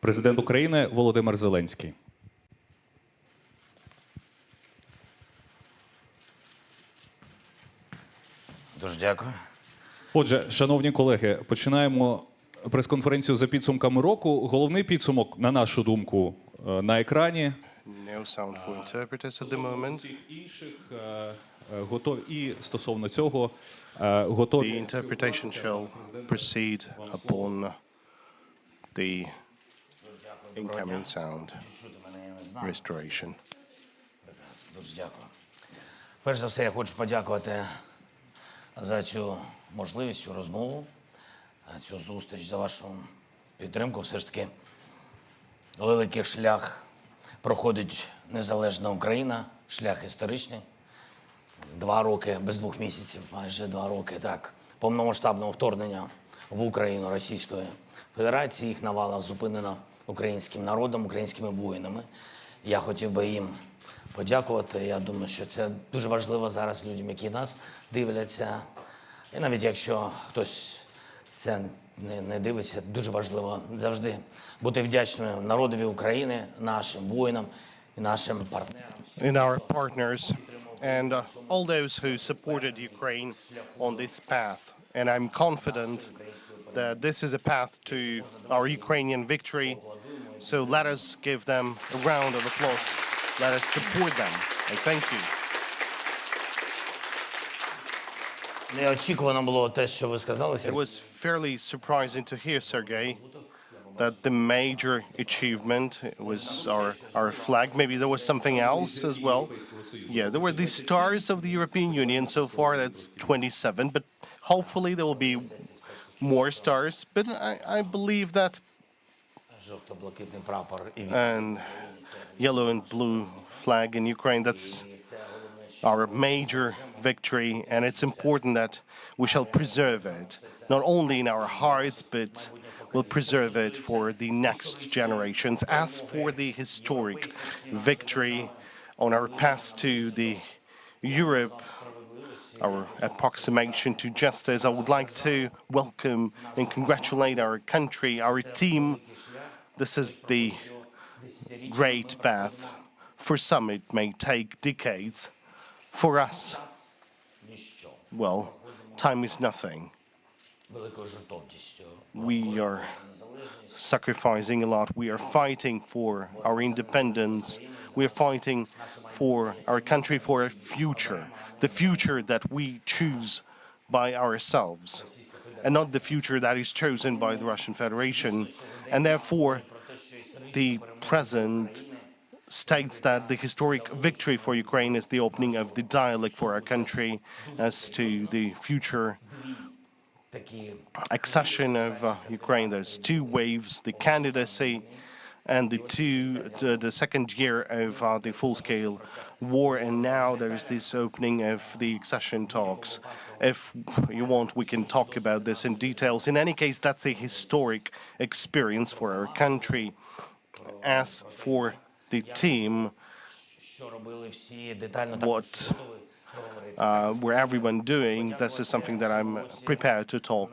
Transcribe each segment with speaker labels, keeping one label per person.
Speaker 1: Президент України Володимир Зеленський.
Speaker 2: Дуже дякую.
Speaker 1: Отже, шановні колеги, починаємо прес-конференцію за підсумками року. Головний підсумок, на нашу думку, на екрані.
Speaker 3: No sound for interpreters at the moment.
Speaker 1: Інших готові і стосовно цього готові.
Speaker 3: The interpretation shall proceed upon the incoming sound restoration.
Speaker 2: Дуже дякую. Перш за все, я хочу подякувати за цю можливість, цю розмову, цю зустріч, за вашу підтримку. Все ж таки, великий шлях проходить незалежна Україна, шлях історичний. 2 роки, без 2 місяців, майже 2 роки, так, повномасштабного вторгнення в Україну Російської Федерації. Їх навала зупинена українським народом, українськими воїнами. Я хотів би їм подякувати. Я думаю, що це дуже важливо зараз людям, які нас дивляться. І навіть якщо хтось це не дивиться, дуже важливо завжди бути вдячними народові України, нашим воїнам і нашим партнерам.
Speaker 3: In our partners and all those who supported Ukraine on this path. And I'm confident that this is a path to our Ukrainian victory. So let us give them a round of applause. Let us support them. And thank you.
Speaker 2: Неочікувано було те, що ви сказали.
Speaker 3: It was fairly surprising to hear, Sergei, that the major achievement was our flag. Maybe there was something else as well. Yeah, there were the stars of the European Union. So far, that's 27. But hopefully there will be more stars. But I believe that
Speaker 2: Жовто-блакитний прапор і
Speaker 3: and yellow and blue flag in Ukraine, that's our major victory. And it's important that we shall preserve it, not only in our hearts, but we'll preserve it for the next generations. As for the historic victory on our path to the Europe, our approximation to justice, I would like to welcome and congratulate our country, our team. This is the great path. For some, it may take decades. For us, well, time is nothing.
Speaker 2: великою жертовністю.
Speaker 3: We are sacrificing a lot. We are fighting for our independence. We are fighting for our country, for a future, the future that we choose by ourselves, and not the future that is chosen by the Russian Federation. And therefore, the present states that the historic victory for Ukraine is the opening of the dialogue for our country as to the future
Speaker 2: Такі
Speaker 3: accession of Ukraine. There's 2 waves: the candidacy and the second year of the full-scale war. And now there is this opening of the accession talks. If you want, we can talk about this in details. In any case, that's a historic experience for our country. As for the team,
Speaker 2: що робили всі детально
Speaker 3: what were everyone doing, this is something that I'm prepared to talk.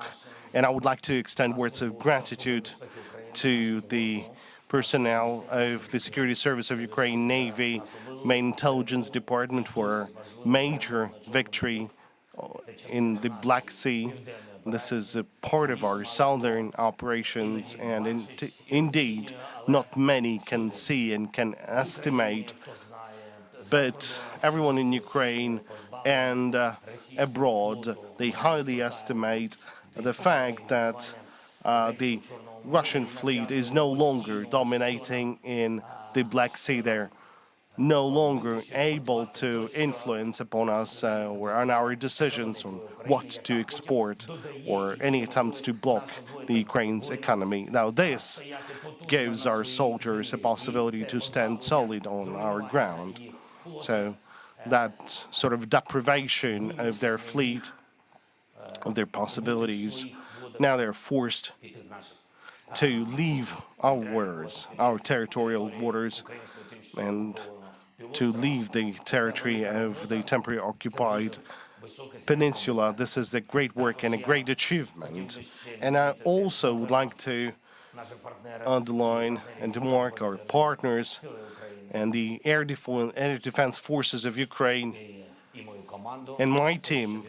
Speaker 3: And I would like to extend words of gratitude to the personnel of the Security Service of Ukraine, Navy, main intelligence department for a major victory in the Black Sea. This is a part of our southern operations, and indeed, not many can see and can estimate. But everyone in Ukraine and abroad, they highly estimate the fact that the Russian fleet is no longer dominating in the Black Sea. They're no longer able to influence upon us or on our decisions on what to export or any attempts to block the Ukraine's economy. Now, this gives our soldiers a possibility to stand solid on our ground. So that sort of deprivation of their fleet, of their possibilities, now they're forced to leave our waters, our territorial waters, and to leave the territory of the temporarily occupied peninsula. This is a great work and a great achievement. And I also would like to underline and mark our partners and the air defense forces of Ukraine and my team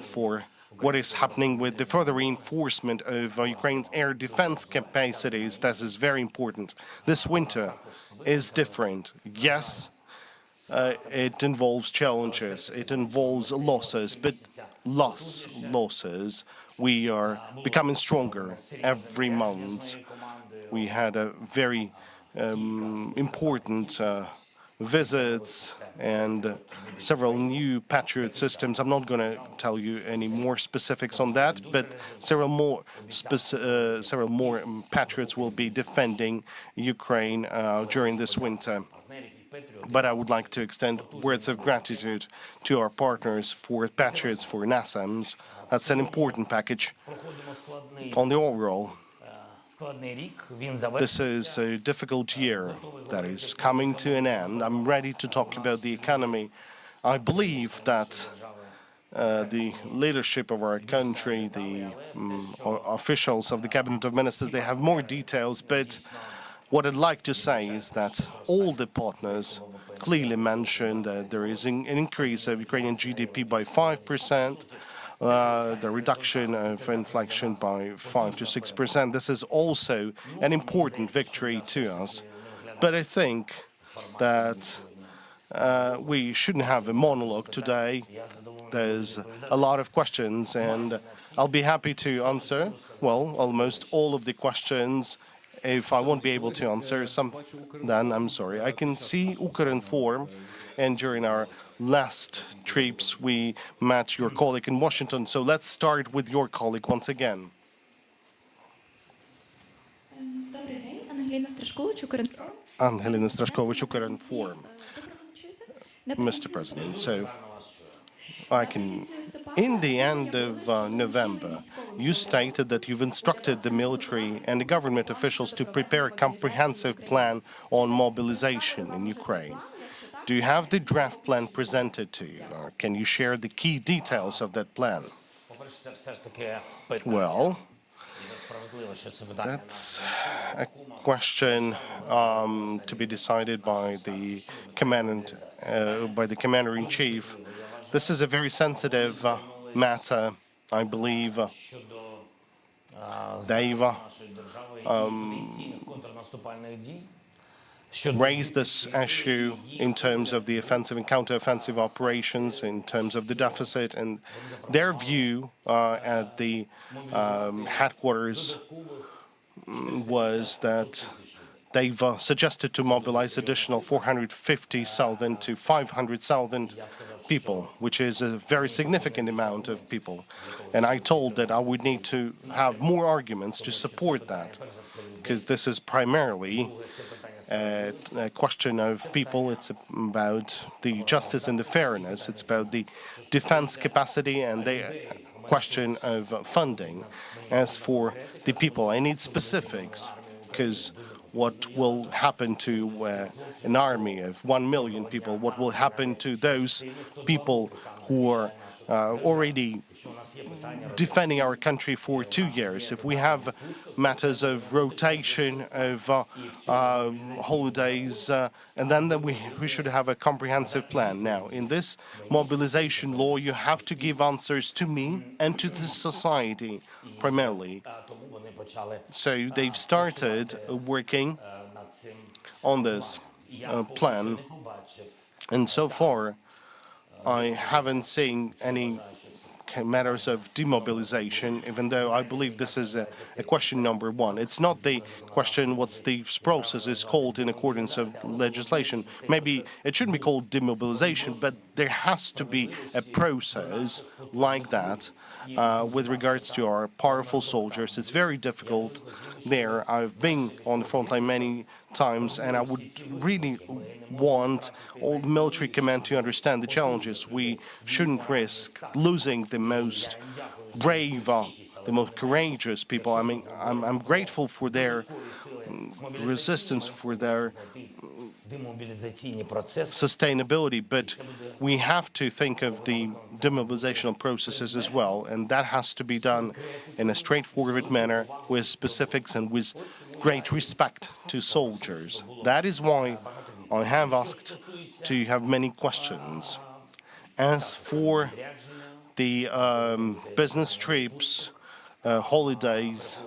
Speaker 3: for what is happening with the further reinforcement of Ukraine's air defense capacities. That is very important. This winter is different. Yes, it involves challenges, it involves losses, but losses, we are becoming stronger every month. We had a very important visits and several new Patriot systems. I'm not going to tell you any more specifics on that, but several more Patriots will be defending Ukraine during this winter. But I would like to extend words of gratitude to our partners for Patriots, for NASAMS. That's an important package on the overall. This is a difficult year that is coming to an end. I'm ready to talk about the economy. I believe that the leadership of our country, the officials of the Cabinet of Ministers, they have more details, but what I'd like to say is that all the partners clearly mentioned that there is an increase of Ukrainian GDP by 5%, the reduction of inflation by 5 to 6%. This is also an important victory to us. But I think that we shouldn't have a monologue today. There's a lot of questions, and I'll be happy to answer, well, almost all of the questions. If I won't be able to answer some, then I'm sorry. I can see Ukrinform, and during our last trips, we met your colleague in Washington. So let's start with your colleague once again. Angelina Straszkowicz, Ukrinform. Mr. President, so in the end of November, you stated that you've instructed the military and the government officials to prepare a comprehensive plan on mobilization in Ukraine. Do you have the draft plan presented to you, or can you share the key details of that plan? Well, that's a question to be decided by the commander-in-chief. This is a very sensitive matter. I believe they've raised this issue in terms of the offensive and counter-offensive operations, in terms of the deficit, and their view at the headquarters was that they've suggested to mobilize additional 450,000 to 500,000 people, which is a very significant amount of people. And I told that I would need to have more arguments to support that, because this is primarily a question of people. It's about the justice and the fairness. It's about the defense capacity and the question of funding. As for the people, I need specifics, because what will happen to an army of 1 million people? What will happen to those people who are already defending our country for 2 years? If we have matters of rotation, of holidays, and then we should have a comprehensive plan. Now, in this mobilization law, you have to give answers to me and to the society, primarily. So they've started working on this plan, and so far I haven't seen any matters of demobilization, even though I believe this is a question number one. It's not the question what's the process is called in accordance of legislation. Maybe it shouldn't be called demobilization, but there has to be a process like that with regards to our powerful soldiers. It's very difficult there. I've been on the front line many times, and I would really want all the military command to understand the challenges. We shouldn't risk losing the most brave, the most courageous people. I mean, I'm grateful for their resistance, for their
Speaker 2: демобілізаційні процеси.
Speaker 3: sustainability, but we have to think of the demobilizational processes as well, and that has to be done in a straightforward manner with specifics and with great respect to soldiers. That is why I have asked to have many questions. As for the business trips, holidays,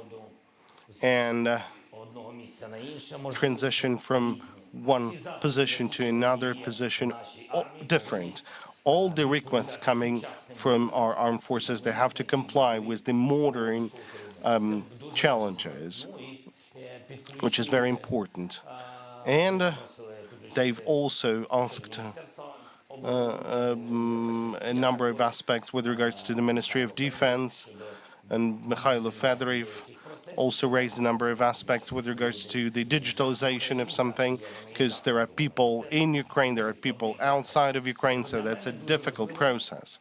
Speaker 3: and
Speaker 2: Одного місця на інше, можливо,
Speaker 3: transition from one position to another position, different. All the requests coming from our armed forces, they have to comply with the modern challenges, which is very important. And they've also asked a number of aspects with regards to the Ministry of Defense, and Mikhailo Fedorev also raised a number of aspects with regards to the digitalization of something, because there are people in Ukraine, there are people outside of Ukraine, so that's a difficult process.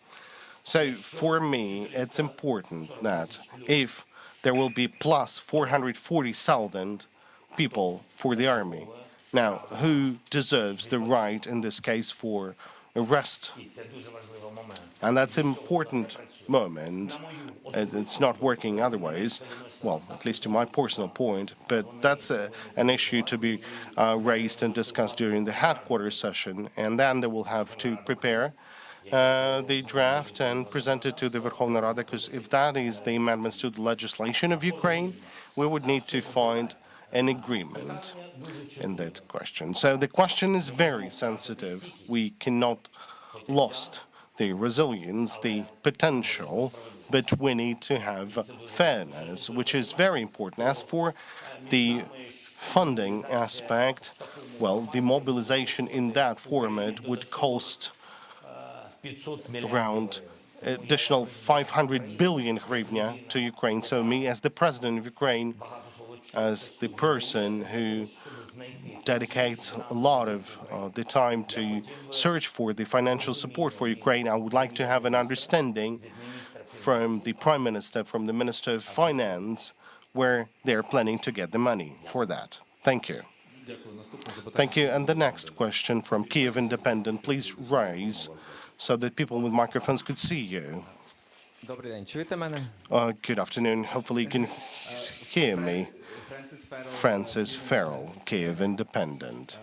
Speaker 3: So for me, it's important that if there will be plus 440,000 people for the army, now who deserves the right in this case for arrest? And that's an important moment. It's not working otherwise, well, at least to my personal point, but that's an issue to be raised and discussed during the headquarters session, and then they will have to prepare the draft and present it to the Verkhovna Rada, because if that is the amendments to the legislation of Ukraine, we would need to find an agreement in that question. So the question is very sensitive. We cannot lose the resilience, the potential, but we need to have fairness, which is very important. As for the funding aspect, well, the mobilization in that format would cost around additional 500 billion hryvnia to Ukraine. So me, as the president of Ukraine, as the person who dedicates a lot of the time to search for the financial support for Ukraine, I would like to have an understanding from the Prime Minister, from the Minister of Finance, where they're planning to get the money for that. Thank you. Thank you. And the next question from Kyiv Independent, please raise so that people with microphones could see you.
Speaker 4: Добрий день, чуєте мене?
Speaker 3: Good afternoon. Hopefully you can hear me. Francis Farrell, Kyiv Independent.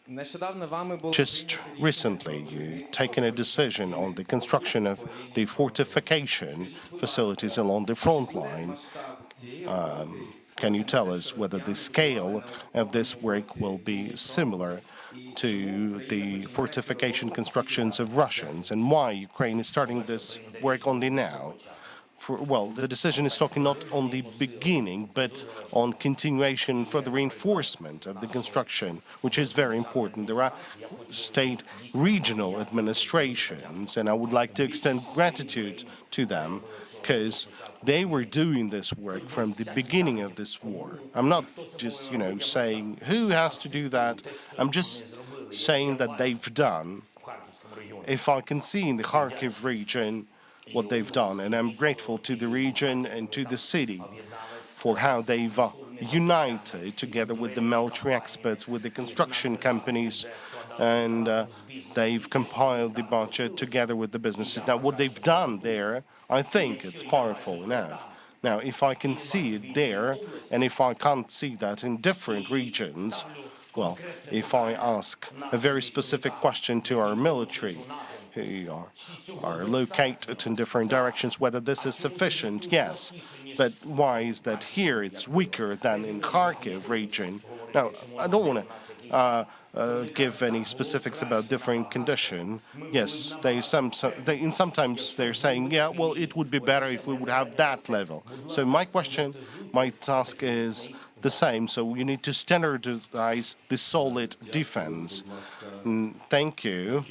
Speaker 4: Нещодавно вами було
Speaker 3: Just recently, you taken a decision on the construction of the fortification facilities along the front line. Can you tell us whether the scale of this work will be similar to the fortification constructions of Russians, and why Ukraine is starting this work only now? Well, the decision is talking not on the beginning, but on continuation for the reinforcement of the construction, which is very important. There are state regional administrations, and I would like to extend gratitude to them, because they were doing this work from the beginning of this war. I'm not just, saying who has to do that. I'm just saying that they've done. If I can see in the Kharkiv region what they've done, and I'm grateful to the region and to the city for how they've united together with the military experts, with the construction companies, and they've compiled the budget together with the businesses. Now, what they've done there, I think it's powerful enough. Now, if I can see it there, and if I can't see that in different regions, well, if I ask a very specific question to our military, who are located in different directions, whether this is sufficient, yes. But why is that here it's weaker than in Kharkiv region? Now, I don't want to give any specifics about different condition. Yes, sometimes they're saying, yeah, well, it would be better if we would have that level. So my task is the same. So you need to standardize the solid defense. Thank you.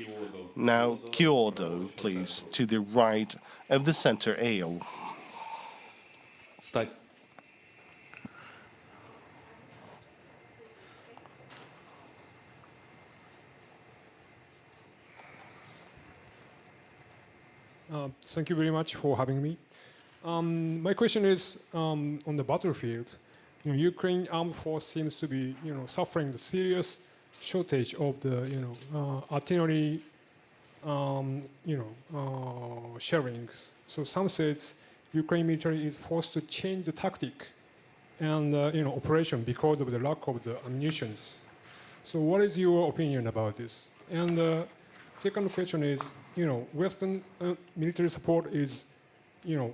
Speaker 3: Now, Kyoto, please, to the right of the center aisle.
Speaker 5: Thank you very much for having me. My question is on the battlefield. Ukraine armed force seems to be, suffering the serious shortage of the artillery sharings. So some says Ukraine military is forced to change the tactic and operation because of the lack of the ammunition. So what is your opinion about this? And second question is, Western military support is,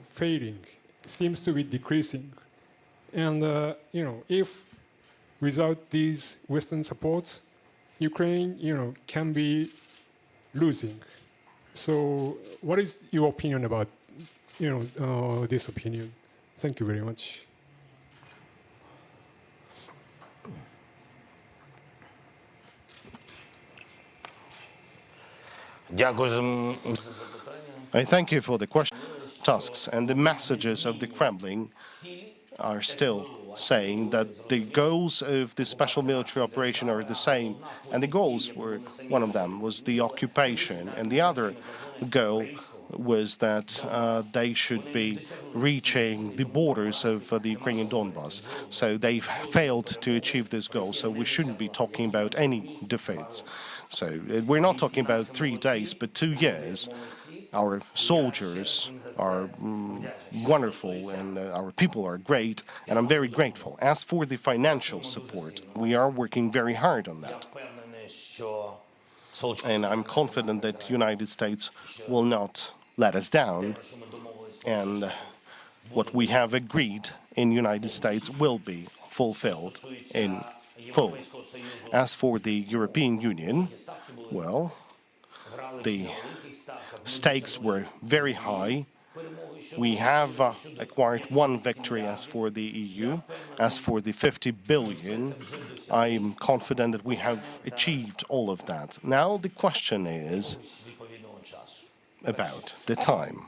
Speaker 5: failing, seems to be decreasing. And, if without these Western supports, Ukraine, can be losing. So what is your opinion about, this opinion? Thank you very much.
Speaker 2: Дякую за запитання.
Speaker 3: I thank you for the question. Tasks and the messages of the Kremlin are still saying that the goals of the special military operation are the same, and the goals were, one of them was the occupation, and the other goal was that they should be reaching the borders of the Ukrainian Donbas. So they failed to achieve this goal, so we shouldn't be talking about any defeats. So we're not talking about 3 days, but 2 years. Our soldiers are wonderful, and our people are great, and I'm very grateful. As for the financial support, we are working very hard on that. And I'm confident that the United States will not let us down, and what we have agreed in the United States will be fulfilled in full. As for the European Union, well, the stakes were very high. We have acquired one victory as for the EU. As for the 50 billion, I'm confident that we have achieved all of that. Now the question is about the time.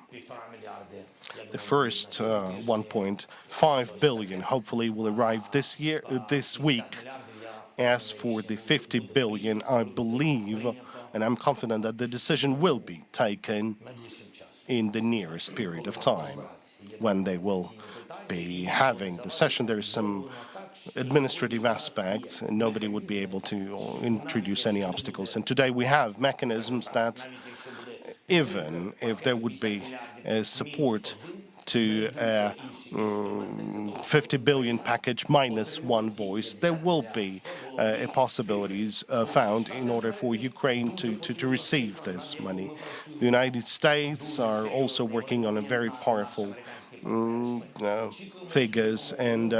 Speaker 3: The first 1.5 billion hopefully will arrive this week. As for the 50 billion, I believe, and I'm confident that the decision will be taken in the nearest period of time when they will be having the session. There is some administrative aspects, and nobody would be able to introduce any obstacles. And today we have mechanisms that even if there would be support to a 50 billion package minus one voice, there will be possibilities found in order for Ukraine to receive this money. The United States are also working on a very powerful figures, and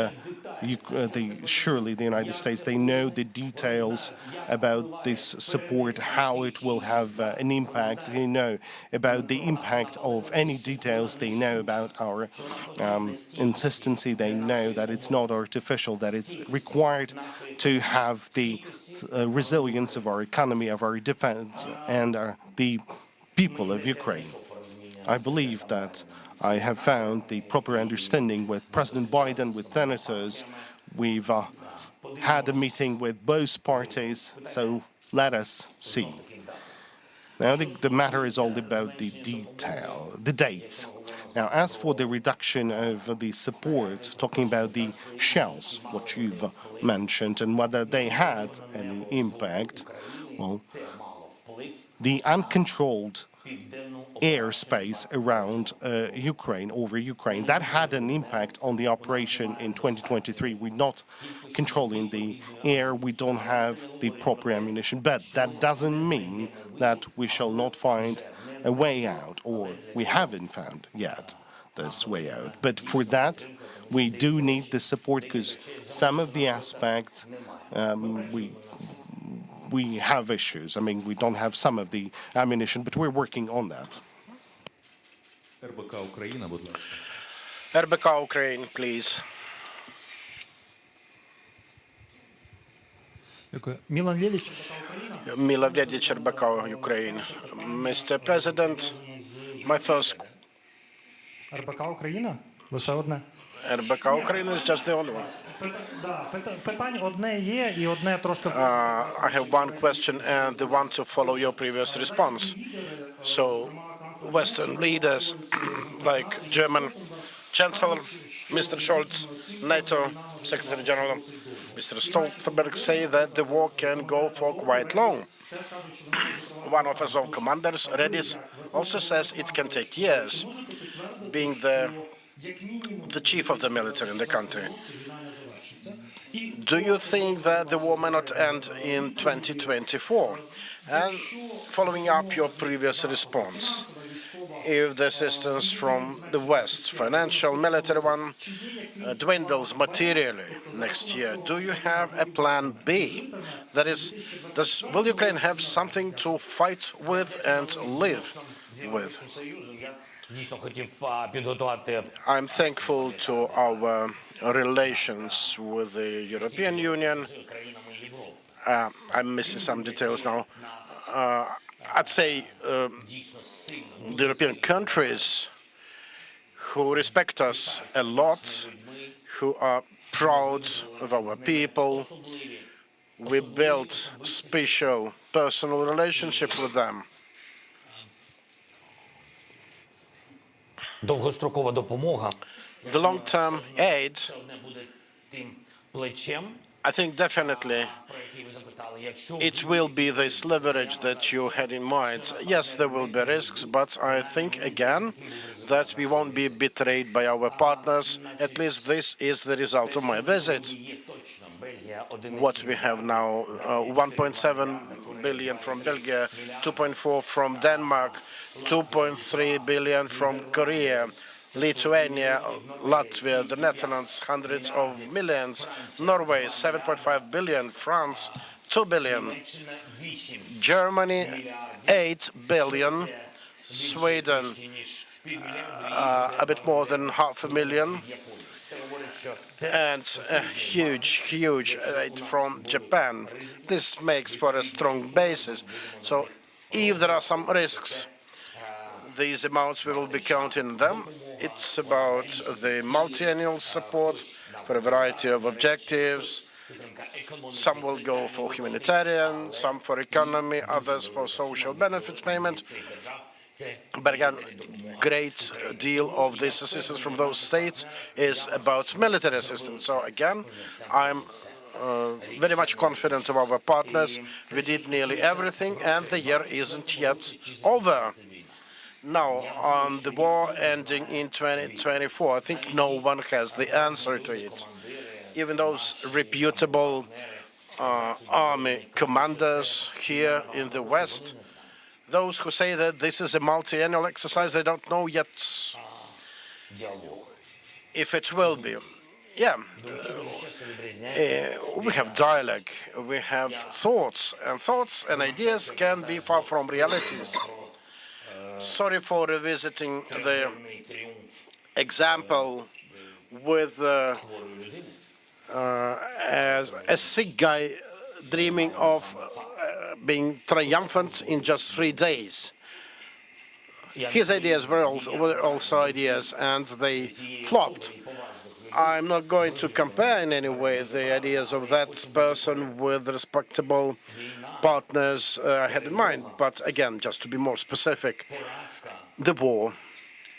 Speaker 3: surely the United States, they know the details about this support, how it will have an impact. They know about the impact of any details. They know about our insistency. They know that it's not artificial, that it's required to have the resilience of our economy, of our defense, and the people of Ukraine. I believe that I have found the proper understanding with President Biden, with senators. We've had a meeting with both parties, so let us see. Now the matter is all about the detail, the dates. Now, as for the reduction of the support, talking about the shells, what you've mentioned, and whether they had an impact, well, the uncontrolled airspace around Ukraine, over Ukraine, that had an impact on the operation in 2023. We're not controlling the air, we don't have the proper ammunition, but that doesn't mean that we shall not find a way out, or we haven't found yet this way out. But for that, we do need the support, because some of the aspects we have issues. I mean, we don't have some of the ammunition, but we're working on that.
Speaker 1: РБК Україна, будь ласка.
Speaker 6: РБК Ukraine, please.
Speaker 7: Milan Lelic,
Speaker 6: Milan Lelic, РБК Ukraine. Mr. President, my first
Speaker 7: РБК Україна? Лише одне.
Speaker 6: РБК Ukraine is just the only one.
Speaker 7: Питань одне є і одне трошки...
Speaker 6: I have one question and the one to follow your previous response. So, Western leaders like German Chancellor, Mr. Scholz, NATO Secretary General, Mr. Stoltenberg say that the war can go for quite long. One of Azov commanders, Redis, also says it can take years, being the chief of the military in the country. Do you think that the war may not end in 2024? And following up your previous response, if the assistance from the West, financial, military one, dwindles materially next year, do you have a plan B? That is, will Ukraine have something to fight with and live with? I'm thankful to our relations with the European Union. I'm missing some details now. I'd say the European countries who respect us a lot, who are proud of our people. We built special personal relationship with them.
Speaker 2: Довгострокова допомога.
Speaker 6: The long-term aid, I think definitely it will be this leverage that you had in mind. Yes, there will be risks, but I think, again, that we won't be betrayed by our partners. At least this is the result of my visit. What we have now, 1.7 billion from Belgium, 2.4 from Denmark, 2.3 billion from Korea, Lithuania, Latvia, the Netherlands, hundreds of millions, Norway, 7.5 billion, France, 2 billion, Germany, 8 billion, Sweden, a bit more than 500,000, and a huge aid from Japan. This makes for a strong basis. So if there are some risks, these amounts, we will be counting them. It's about the multi-annual support for a variety of objectives. Some will go for humanitarian, some for economy, others for social benefits payment. But again, great deal of this assistance from those states is about military assistance. So again, I'm very much confident of our partners. We did nearly everything, and the year isn't yet over. Now, on the war ending in 2024, I think no one has the answer to it. Even those reputable army commanders here in the West, those who say that this is a multi-annual exercise, they don't know yet if it will be. Yeah, we have dialogue, we have thoughts and ideas can be far from realities. Sorry for revisiting the example with a sick guy dreaming of being triumphant in just 3 days. His ideas were also ideas, and they flopped. I'm not going to compare in any way the ideas of that person with respectable partners I had in mind. But again, just to be more specific, the war,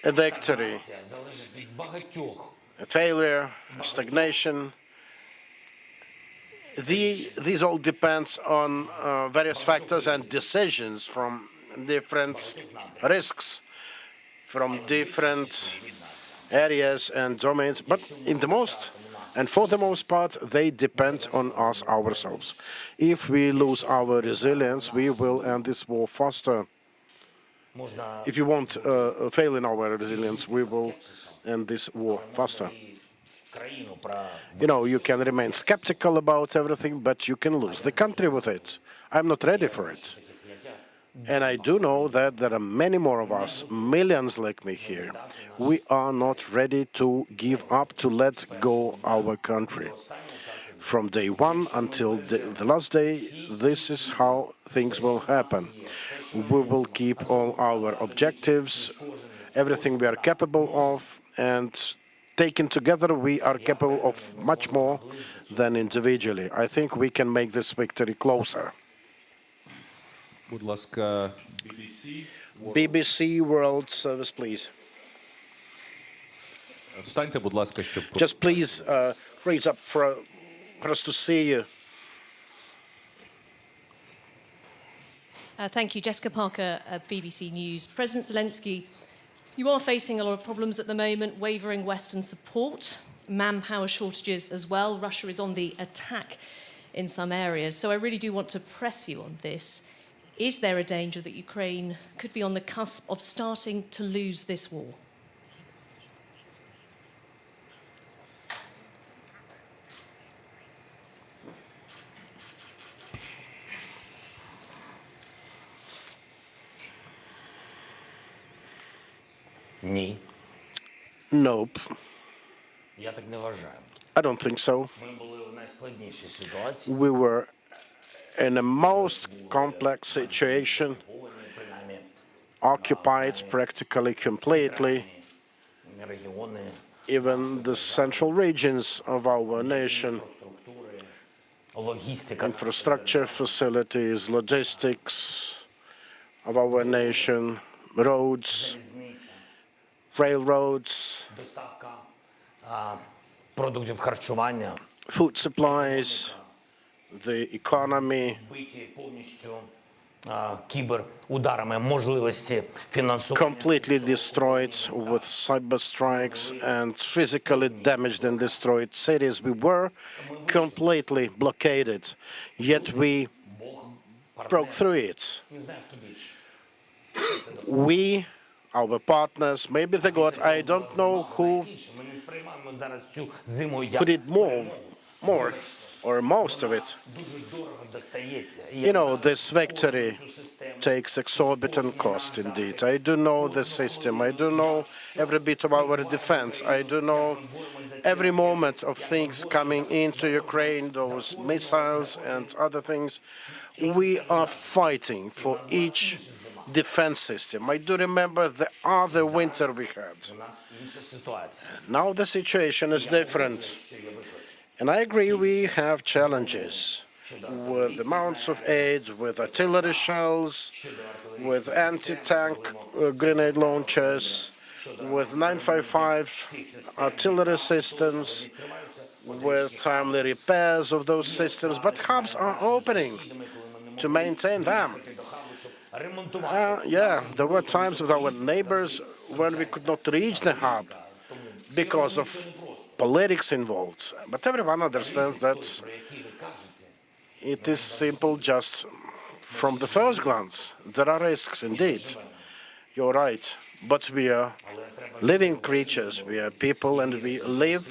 Speaker 6: a victory, a failure, a stagnation, these all depends on various factors and decisions from different risks, from different areas and domains, but for the most part, they depend on us ourselves. If we lose our resilience, we will end this war faster. If you won't fail in our resilience, we will end this war faster. You know, you can remain skeptical about everything, but you can lose the country with it. I'm not ready for it. And I do know that there are many more of us, millions like me here. We are not ready to give up, to let go our country. From day one until the last day, this is how things will happen. We will keep all our objectives, everything we are capable of, and taken together, we are capable of much more than individually. I think we can make this victory closer.
Speaker 1: Будь ласка,
Speaker 6: BBC World Service, please.
Speaker 1: встаньте, будь ласка, щоб
Speaker 6: Just please raise up for us to see you.
Speaker 8: Thank you. Jessica Parker, BBC News. President Zelensky, you are facing a lot of problems at the moment, wavering Western support, manpower shortages as well. Russia is on the attack in some areas. So I really do want to press you on this. Is there a danger that Ukraine could be on the cusp of starting to lose this war?
Speaker 2: Ні.
Speaker 6: Nope,
Speaker 2: Я так не вважаю.
Speaker 6: I don't think so.
Speaker 2: Ми були в найскладнішій ситуації.
Speaker 6: We were in a most complex situation,
Speaker 2: Принаймні,
Speaker 6: occupied practically completely,
Speaker 2: регіони,
Speaker 6: even the central regions of our nation,
Speaker 2: структури, логістика.
Speaker 6: infrastructure facilities, logistics of our nation, roads,
Speaker 2: Залізниця,
Speaker 6: railroads,
Speaker 2: доставка продуктів харчування,
Speaker 6: food supplies, the economy,
Speaker 2: биті повністю кіберударами можливості фінансування.
Speaker 6: completely destroyed with cyber strikes and physically damaged and destroyed cities. We were completely blockaded, yet we broke through it.
Speaker 2: Не знаю, хто більше.
Speaker 6: We, our partners, maybe the God, I don't know who
Speaker 2: Ми не сприймаємо зараз цю зиму як
Speaker 6: did more or most of it.
Speaker 2: дуже дорого достається.
Speaker 6: You know, this victory takes exorbitant cost indeed. I do know the system. I do know every bit of our defense. I do know every moment of things coming into Ukraine, those missiles and other things. We are fighting for each defense system. I do remember the other winter we had.
Speaker 2: У нас інша ситуація.
Speaker 6: Now the situation is different. And I agree we have challenges with amounts of aid, with artillery shells, with anti-tank grenade launchers, with 955 artillery systems, with timely repairs of those systems. But hubs are opening to maintain them. Yeah, there were times with our neighbors when we could not reach the hub because of politics involved. But everyone understands that it is simple just from the first glance. There are risks indeed. You're right. But we are living creatures. We are people and we live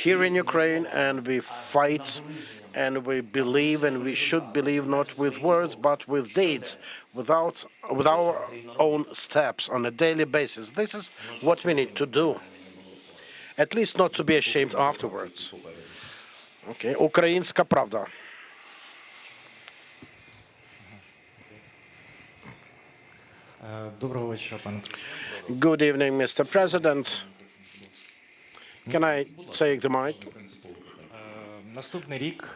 Speaker 6: here in Ukraine and we fight and we believe and we should believe not with words but with deeds, with our own steps on a daily basis. This is what we need to do. At least not to be ashamed afterwards. Okay, Українська правда.
Speaker 9: Доброго вечора, пане президент.
Speaker 6: Good evening, Mr. President. Can I take the mic?
Speaker 9: Наступний рік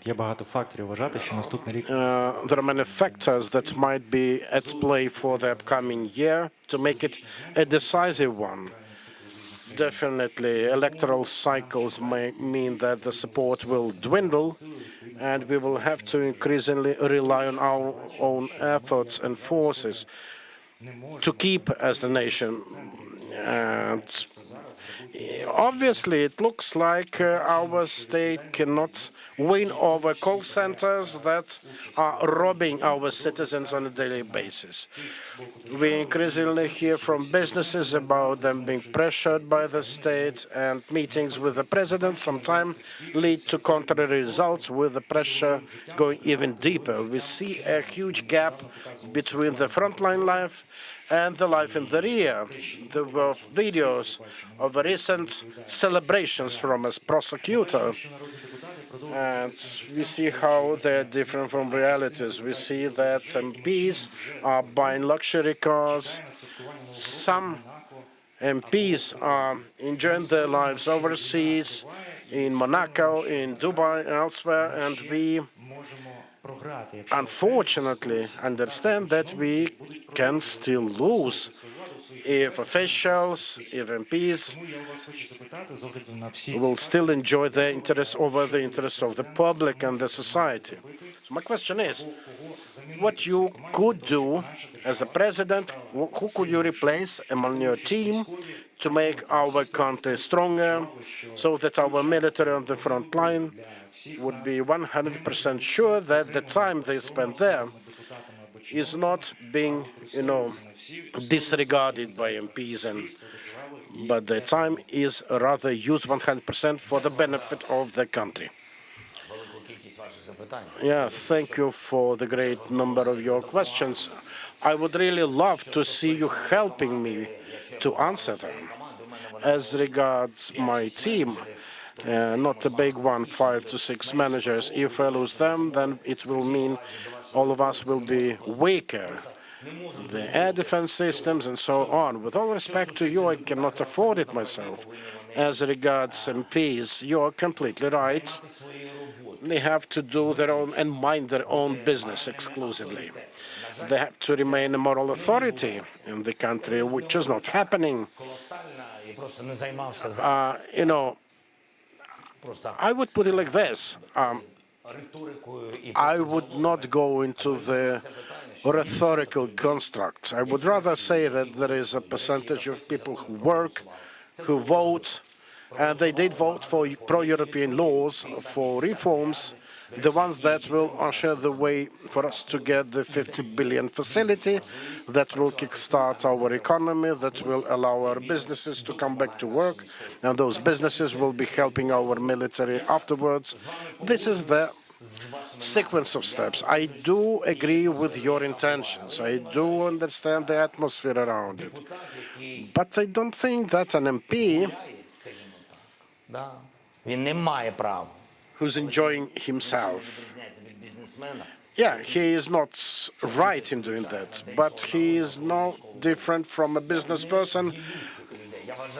Speaker 9: є багато факторів вважати, що наступний рік
Speaker 6: There are many factors that might be at play for the upcoming year to make it a decisive one. Definitely, electoral cycles may mean that the support will dwindle, and we will have to increasingly rely on our own efforts and forces to keep as the nation. And obviously, it looks like our state cannot win over call centers that are robbing our citizens on a daily basis. We increasingly hear from businesses about them being pressured by the state, and meetings with the president sometimes lead to contrary results, with the pressure going even deeper. We see a huge gap between the frontline life and the life in the rear. There were videos of recent celebrations from a prosecutor, and we see how they're different from realities. We see that MPs are buying luxury cars. Some MPs are enjoying their lives overseas, in Monaco, in Dubai, elsewhere, and we unfortunately understand that we can still lose if officials, if MPs
Speaker 9: Тому я у вас хочу запитати, з огляду на всі
Speaker 6: will still enjoy their interests over the interests of the public and the society. So my question is, what you could do as a president, who could you replace among your team to make our country stronger so that our military on the front line would be 100% sure that the time they spend there is not being, disregarded by MPs, but the time is rather used 100% for the benefit of the country. Yeah, thank you for the great number of your questions. I would really love to see you helping me to answer them. As regards my team, not a big one, 5 to 6 managers. If I lose them, then it will mean all of us will be weaker. The air defense systems and so on. With all respect to you, I cannot afford it myself. As regards MPs, you are completely right. They have to do their own and mind their own business exclusively. They have to remain a moral authority in the country, which is not happening. I would put it like this. I would not go into the rhetorical constructs. I would rather say that there is a percentage of people who work, who vote, and they did vote for pro-European laws, for reforms, the ones that will usher the way for us to get the 50 billion facility that will kickstart our economy, that will allow our businesses to come back to work, and those businesses will be helping our military afterwards. This is the sequence of steps. I do agree with your intentions. I do understand the atmosphere around it. But I don't think that an MP who's enjoying himself, yeah, he is not right in doing that, but he is no different from a business person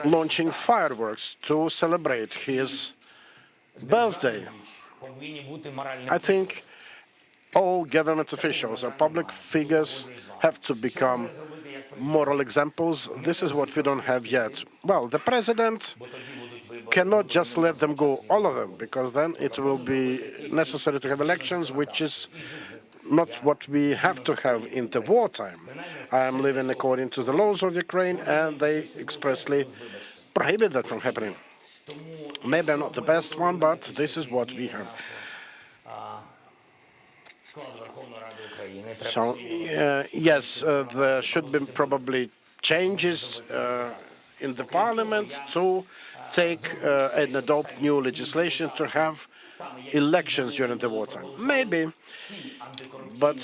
Speaker 6: launching fireworks to celebrate his birthday. I think all government officials or public figures have to become moral examples. This is what we don't have yet. Well, the president cannot just let them go, all of them, because then it will be necessary to have elections, which is not what we have to have in the wartime. I am living according to the laws of Ukraine, and they expressly prohibit that from happening. Maybe I'm not the best one, but this is what we have. So, yes, there should be probably changes in the parliament to take and adopt new legislation to have elections during the wartime. Maybe, but,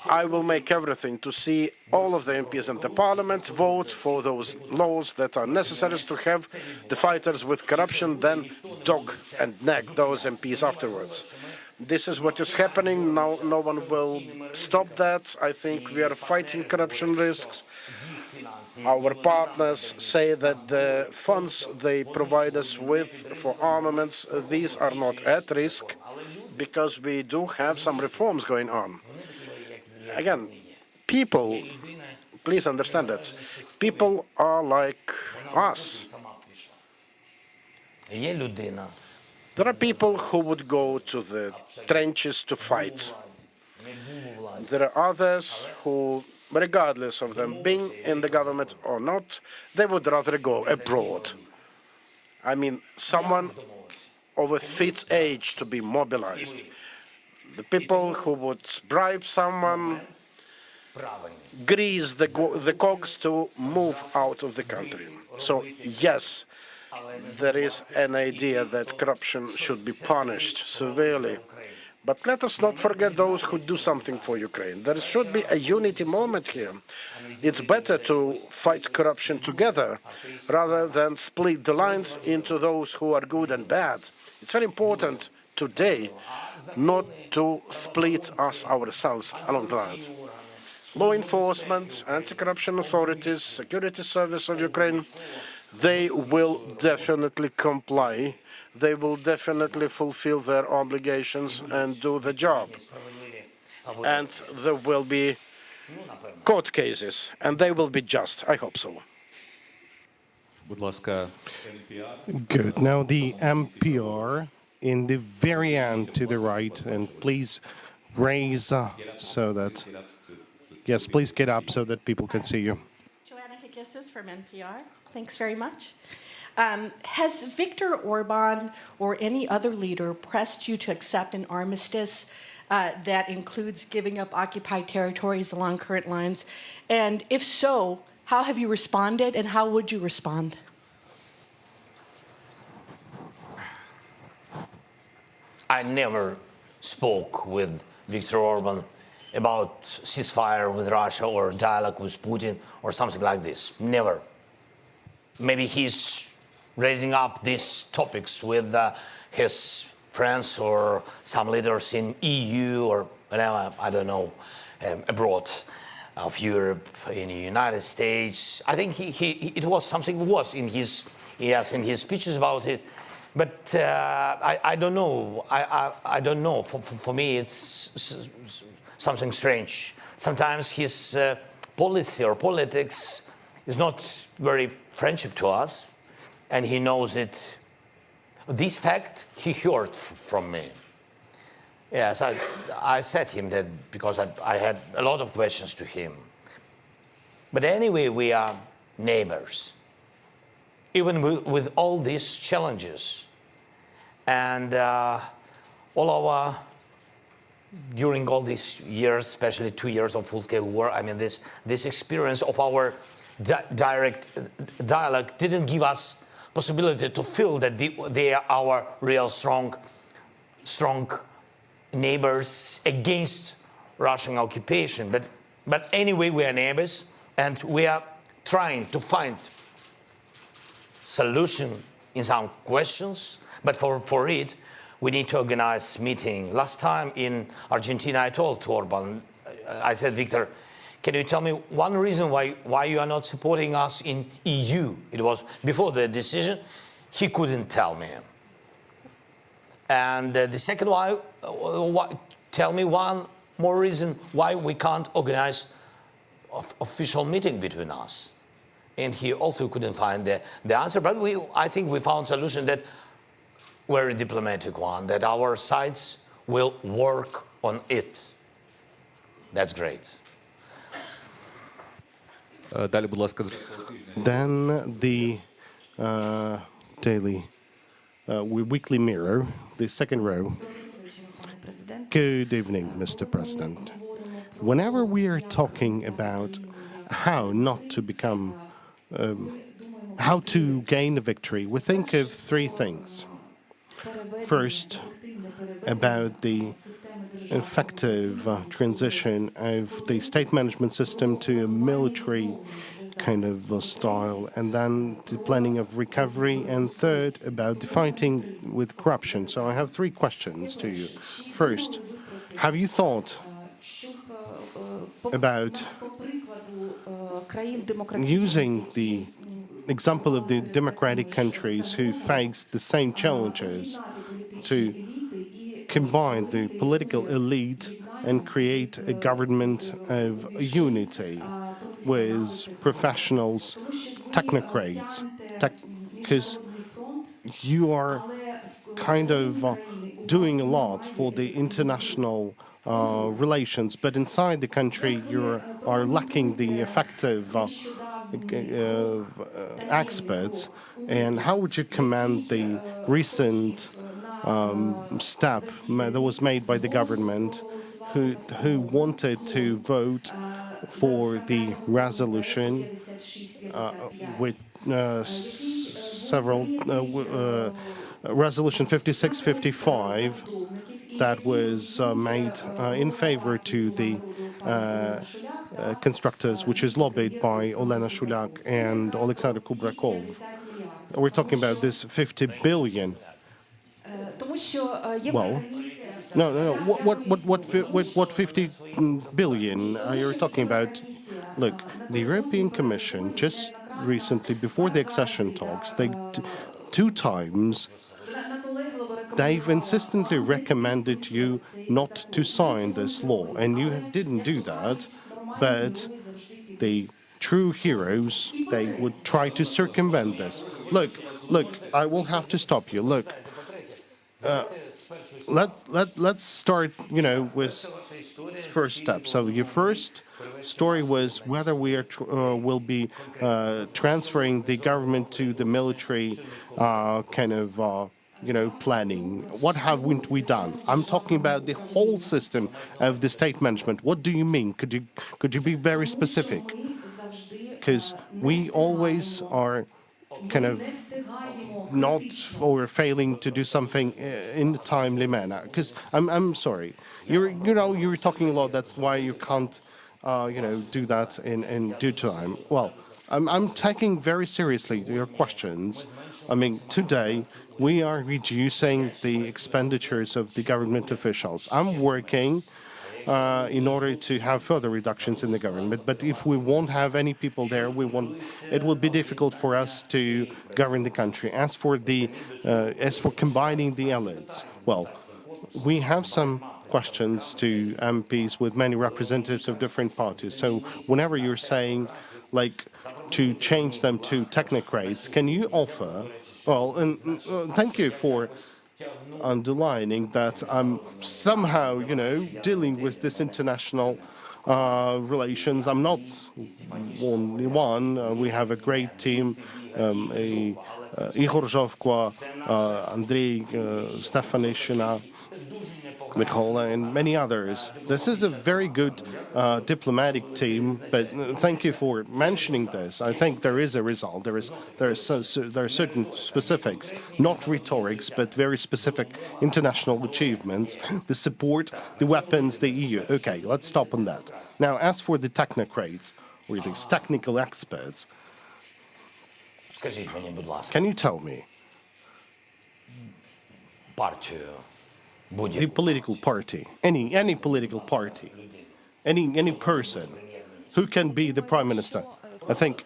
Speaker 6: I will make everything to see all of the MPs in the parliament vote for those laws that are necessary to have the fighters with corruption then dog and neck those MPs afterwards. This is what is happening now. No one will stop that. I think we are fighting corruption risks. Our partners say that the funds they provide us with for armaments, these are not at risk because we do have some reforms going on. Again, people, please understand that, people are like us. There are people who would go to the trenches to fight. There are others who, regardless of them being in the government or not, they would rather go abroad. I mean, someone of a fit age to be mobilized. The people who would bribe someone, grease the cogs to move out of the country. So, yes, there is an idea that corruption should be punished severely. But let us not forget those who do something for Ukraine. There should be a unity moment here. It's better to fight corruption together rather than split the lines into those who are good and bad. It's very important today not to split us ourselves along the lines. Law enforcement, anti-corruption authorities, security service of Ukraine, they will definitely comply. They will definitely fulfill their obligations and do the job. And there will be court cases, and they will be just. I hope so.
Speaker 1: Будь ласка,
Speaker 3: Good. Now the MPR in the very end to the right, and please raise so that, yes, please get up so that people can see you.
Speaker 10: Joanna Kagissis from NPR. Thanks very much. Has Viktor Orban or any other leader pressed you to accept an armistice that includes giving up occupied territories along current lines? And if so, how have you responded, and how would you respond?
Speaker 2: I never spoke with Viktor Orban about ceasefire with Russia or dialogue with Putin or something like this. Never. Maybe he's raising up these topics with his friends or some leaders in EU or whatever, I don't know, abroad of Europe, in the United States. I think it was something was in his speeches about it. But I don't know. I don't know. For me, it's something strange. Sometimes his policy or politics is not very friendship to us, and he knows it. This fact he heard from me. Yes, I said him that because I had a lot of questions to him. But anyway, we are neighbors. Even with all these challenges and during all these years, especially 2 years of full-scale war, I mean, this experience of our direct dialogue didn't give us possibility to feel that they are our real strong neighbors against Russian occupation. But anyway, we are neighbors, and we are trying to find solution in some questions, but for it, we need to organize meeting. Last time in Argentina, I told Orban, I said, Viktor, can you tell me one reason why you are not supporting us in EU? It was before the decision. He couldn't tell me. And the second tell me one more reason why we can't organize official meeting between us. And he also couldn't find the answer, but I think we found a solution that very diplomatic one, that our sides will work on it. That's great.
Speaker 1: далі, будь ласка.
Speaker 3: Then the weekly mirror, the second row. Good evening, Mr. President. Whenever we are talking about how not to become, how to gain a victory, we think of three things. First, about the effective transition of the state management system to a military kind of style, and then the planning of recovery, and third, about the fighting with corruption. So I have three questions to you. First, have you thought about using the example of the democratic countries who face the same challenges to combine the political elite and create a government of unity with professionals, technocrats, because you are kind of doing a lot for the international relations, but inside the country you are lacking the effective experts. And how would you commend the recent step that was made by the government, who wanted to vote for the resolution with several resolution 5655 that was made in favor to the constructors, which is lobbied by Olena Shulyak and Alexander Kubrakov. We're talking about this 50 billion. Well, no. What 50 billion you're talking about? Look, the European Commission just recently, before the accession talks, they two times they've insistently recommended you not to sign this law, and you didn't do that. but the true heroes, they would try to circumvent this. Look, I will have to stop you. Look, let's start, with first step. So your first story was whether we will be transferring the government to the military planning. What haven't we done? I'm talking about the whole system of the state management. What do you mean? Could you be very specific? Because we always are not or failing to do something in a timely manner. Because I'm sorry, you're talking a lot. That's why you can't do that in due time. Well, I'm taking very seriously your questions. I mean, today we are reducing the expenditures of the government officials. I'm working in order to have further reductions in the government. But if we won't have any people there, it will be difficult for us to govern the country. As for combining the elites, well, we have some questions to MPs with many representatives of different parties. So whenever you're saying, like, to change them to technocrats, can you offer? Well, and thank you for underlining that I'm somehow, dealing with this international relations. I'm not only one. We have a great team, Ihor Zhovko, Andrei Stefanishina, Mikola, and many others. This is a very good diplomatic team, but thank you for mentioning this. I think there is a result. There are certain specifics, not rhetorics, but very specific international achievements, the support, the weapons, the EU. Okay, let's stop on that. Now, as for the technocrats, or these technical experts, can you tell me the political party, any political party, any person who can be the prime minister? I think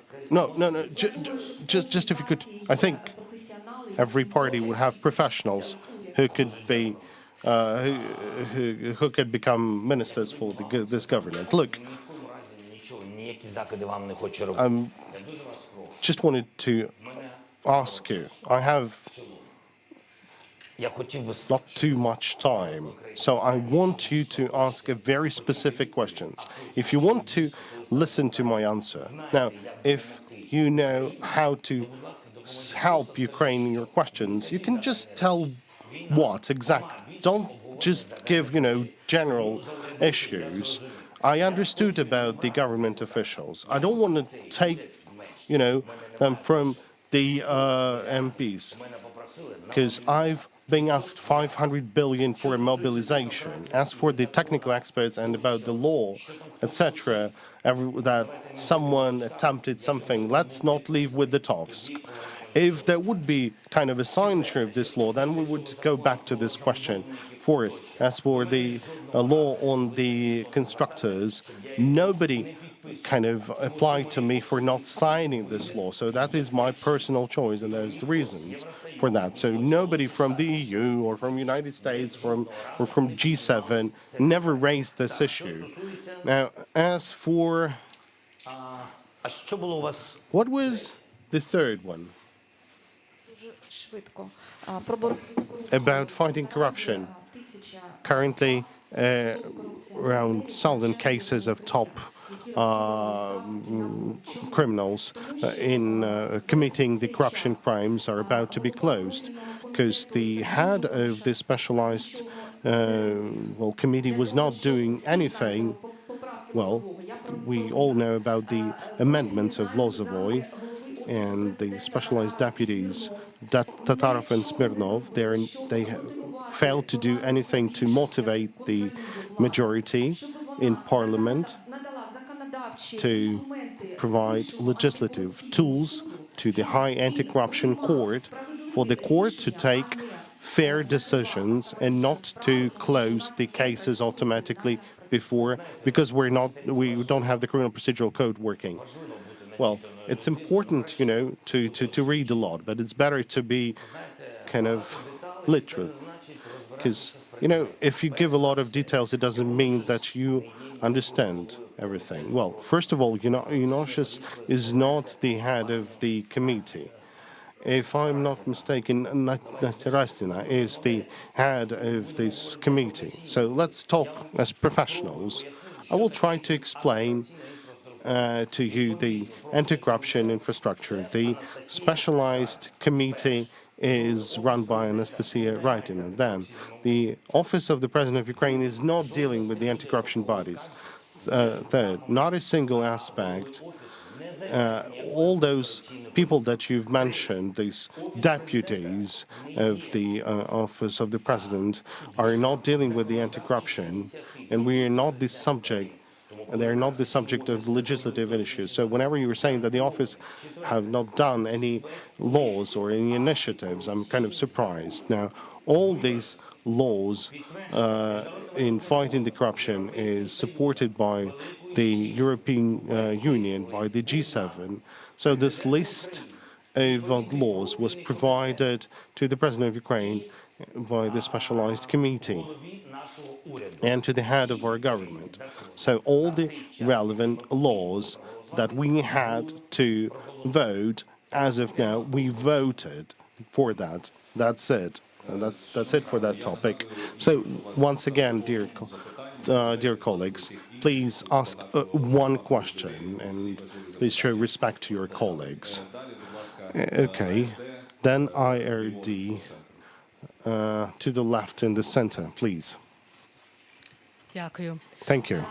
Speaker 3: just if you could, I think every party would have professionals who could be who could become ministers for this government. Look, I just wanted to ask you. I have not too much time, so I want you to ask a very specific questions. If you want to listen to my answer, now, if you know how to help Ukraine in your questions, you can just tell what exactly. Don't just give, general issues. I understood about the government officials. I don't want to take, them from the MPs, because I've being asked 500 billion for a mobilization. As for the technical experts and about the law, etc., that someone attempted something, let's not leave with the talks. If there would be kind of a signature of this law, then we would go back to this question. Fourth, as for the law on the constructors, nobody kind of applied to me for not signing this law. So that is my personal choice, and there's the reasons for that. So nobody from the EU or from United States or from G7 never raised this issue. Now, as for what was the third one? About fighting corruption. Currently, around 1,000 cases of top criminals in committing the corruption crimes are about to be closed, because the head of the specialized committee was not doing anything. Well, we all know about the amendments of Lozovoy and the specialized deputies, Tatarov and Smirnov. They failed to do anything to motivate the majority in parliament to provide legislative tools to the High Anti-Corruption Court for the court to take fair decisions and not to close the cases automatically because we don't have the criminal procedural code working. Well, it's important, to read a lot, but it's better to be kind of literal, because if you give a lot of details, it doesn't mean that you understand everything. Well, first of all, Ignatius is not the head of the committee. If I'm not mistaken, Rastina is the head of this committee. So let's talk as professionals. I will try to explain to you the anti-corruption infrastructure. The specialized committee is run by Anastasia Raitina. Then the Office of the President of Ukraine is not dealing with the anti-corruption bodies. Third, not a single aspect. All those people that you've mentioned, these deputies of the Office of the President, are not dealing with the anti-corruption, and we are not the subject. They're not the subject of legislative issues. So whenever you were saying that the office have not done any laws or any initiatives, I'm kind of surprised. Now, all these laws in fighting the corruption is supported by the European Union, by the G7. So this list of laws was provided to the President of Ukraine by the specialized committee and to the head of our government. So all the relevant laws that we had to vote, as of now, we voted for that. That's it. That's it for that topic. So once again, dear colleagues, please ask one question and please show respect to your colleagues. Okay, then IRD to the left in the center, please.
Speaker 11: Дякую.
Speaker 3: Thank you.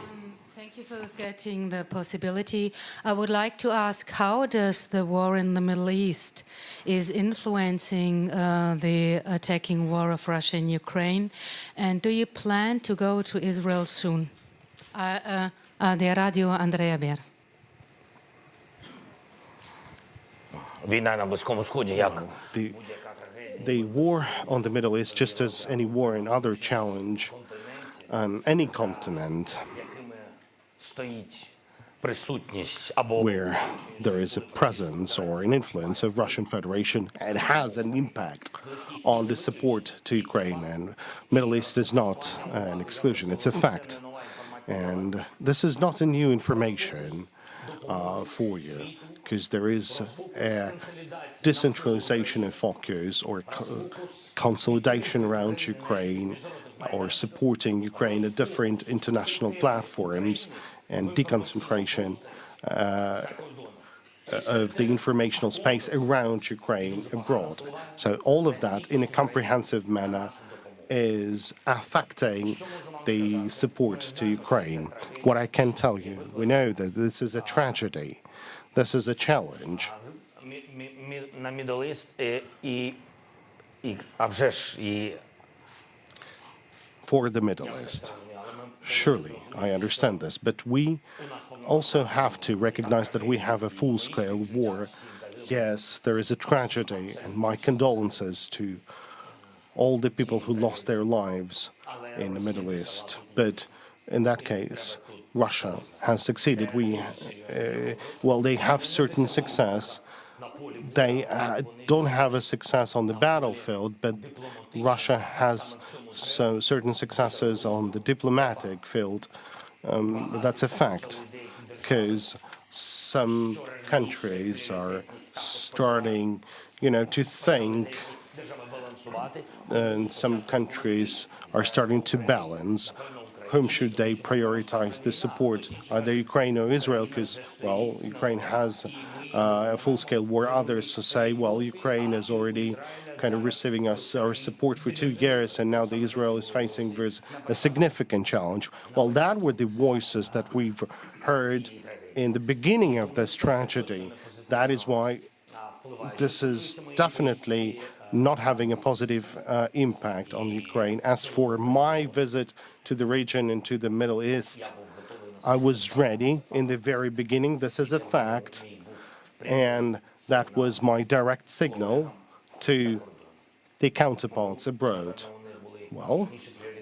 Speaker 11: Thank you for getting the possibility. I would like to ask, how does the war in the Middle East is influencing the attacking war of Russia in Ukraine? And do you plan to go to Israel soon? The Radio Andrea Ber.
Speaker 2: Війна на Близькому Сході, як
Speaker 3: The war on the Middle East, just as any war and other challenge on any continent
Speaker 2: стоїть присутність або
Speaker 3: where there is a presence or an influence of Russian Federation, it has an impact on the support to Ukraine. And Middle East is not an exclusion, it's a fact. And this is not a new information for you, because there is a decentralization of focus or consolidation around Ukraine or supporting Ukraine at different international platforms and deconcentration of the informational space around Ukraine abroad. So all of that in a comprehensive manner is affecting the support to Ukraine. What I can tell you, we know that this is a tragedy. This is a challenge.
Speaker 2: на Middle East а вже ж і
Speaker 3: For the Middle East. Surely, I understand this, but we also have to recognize that we have a full-scale war. Yes, there is a tragedy, and my condolences to all the people who lost their lives in the Middle East. But in that case, Russia has succeeded. They have certain success. They don't have a success on the battlefield, but Russia has certain successes on the diplomatic field. That's a fact, because some countries are starting, to think, and some countries are starting to balance. Whom should they prioritize the support, either Ukraine or Israel? Because, Ukraine has a full-scale war. Others say, Ukraine is already kind of receiving our support for 2 years, and now the Israel is facing a significant challenge. Well, that were the voices that we've heard in the beginning of this tragedy. That is why this is definitely not having a positive impact on Ukraine. As for my visit to the region and to the Middle East, I was ready in the very beginning. This is a fact. And that was my direct signal to the counterparts abroad. Well,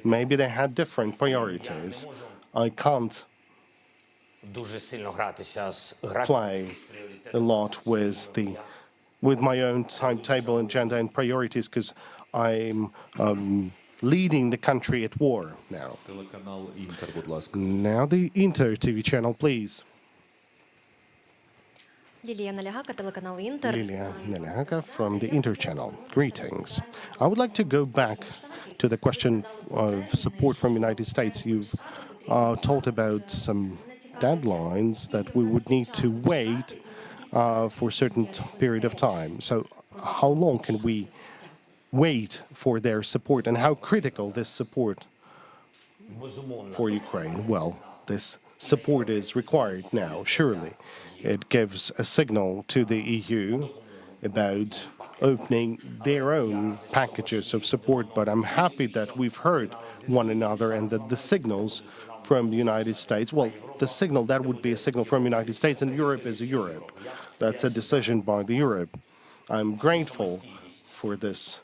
Speaker 3: maybe they had different priorities. I can't play a lot with my own timetable, agenda, and priorities, because I'm leading the country at war now.
Speaker 1: Телеканал Інтер, будь ласка.
Speaker 3: Now the Inter TV channel, please.
Speaker 12: Лілія Налягака, телеканал Інтер.
Speaker 3: Lilia Nelaga from the Inter channel. Greetings. I would like to go back to the question of support from the United States. You've talked about some deadlines that we would need to wait for a certain period of time. So how long can we wait for their support, and how critical this support for Ukraine? Well, this support is required now, surely. It gives a signal to the EU about opening their own packages of support, but I'm happy that we've heard one another and that the signals from the United States, well, the signal, that would be a signal from the United States, and Europe is Europe. That's a decision by the Europe. I'm grateful for this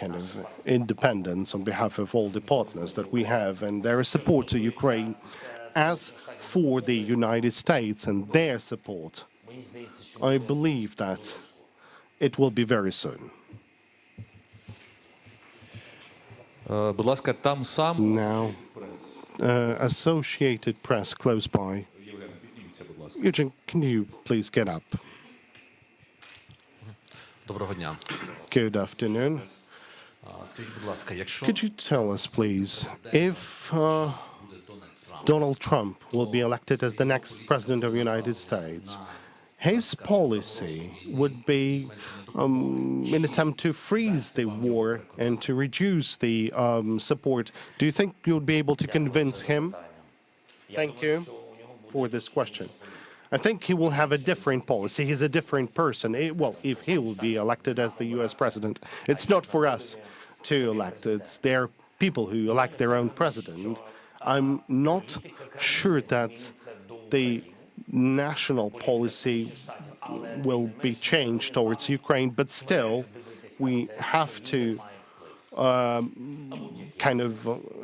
Speaker 3: kind of independence on behalf of all the partners that we have, and their support to Ukraine. As for the United States and their support, I believe that it will be very soon.
Speaker 1: Будь ласка, там сам.
Speaker 3: Now, Associated Press close by. Eugene, can you please get up?
Speaker 13: Доброго дня.
Speaker 3: Good afternoon.
Speaker 13: Скажіть, будь ласка, якщо
Speaker 3: Could you tell us, please, if Donald Trump will be elected as the next president of the United States, his policy would be an attempt to freeze the war and to reduce the support. Do you think you'll be able to convince him? Thank you for this question. I think he will have a different policy. He's a different person. Well, if he will be elected as the U.S. president, it's not for us to elect. It's their people who elect their own president. I'm not sure that the national policy will be changed towards Ukraine, but still, we have to kind of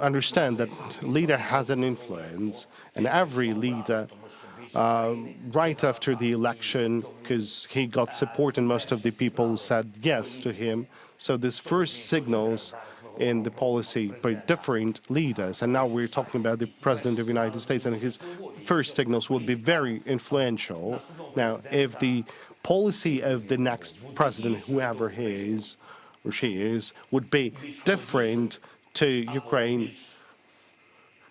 Speaker 3: understand that leader has an influence, and every leader, right after the election, because he got support and most of the people said yes to him, so this first signals in the policy by different leaders, and now we're talking about the President of the United States, and his first signals will be very influential. Now, if the policy of the next president, whoever he is or she is, would be different to Ukraine,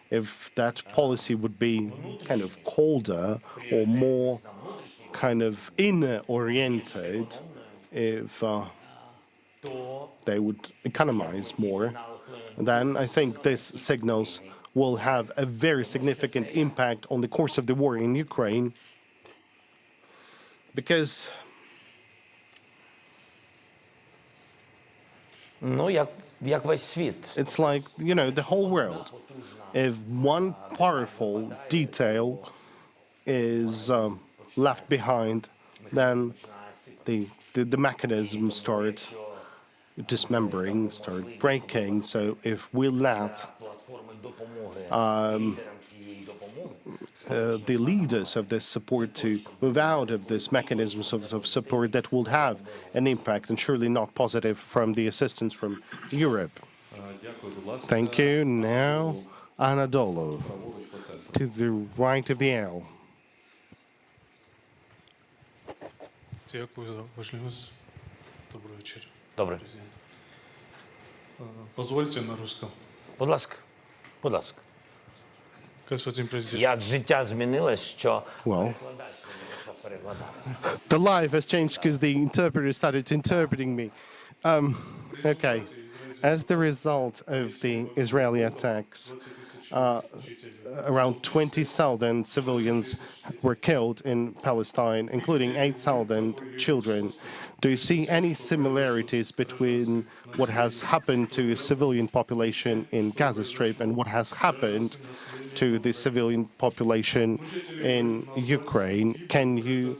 Speaker 3: if that policy would be kind of colder or more kind of inner-oriented, if they would economize more, then I think these signals will have a very significant impact on the course of the war in Ukraine, because it's like, you know, the whole world. If one powerful detail is left behind, then the mechanisms start dismembering, start breaking. So if we let the leaders of this support to move out of this mechanisms of support, that will have an impact, and surely not positive, from the assistance from Europe. Thank you. Now, Anadolu, to the right of the aisle.
Speaker 14: Дякую за важливость. Добрый вечер.
Speaker 2: Добре.
Speaker 14: Позвольте на русском.
Speaker 2: Будь ласка. Будь ласка.
Speaker 14: Господин президент.
Speaker 2: Як життя змінилось, що
Speaker 3: Well,
Speaker 2: перекладач не почав перекладати.
Speaker 3: the life has changed because the interpreter started interpreting me. Okay. As the result of the Israeli attacks, around 20,000 civilians were killed in Palestine, including 8,000 children. Do you see any similarities between what has happened to the civilian population in Gaza Strip and what has happened to the civilian population in Ukraine? Can you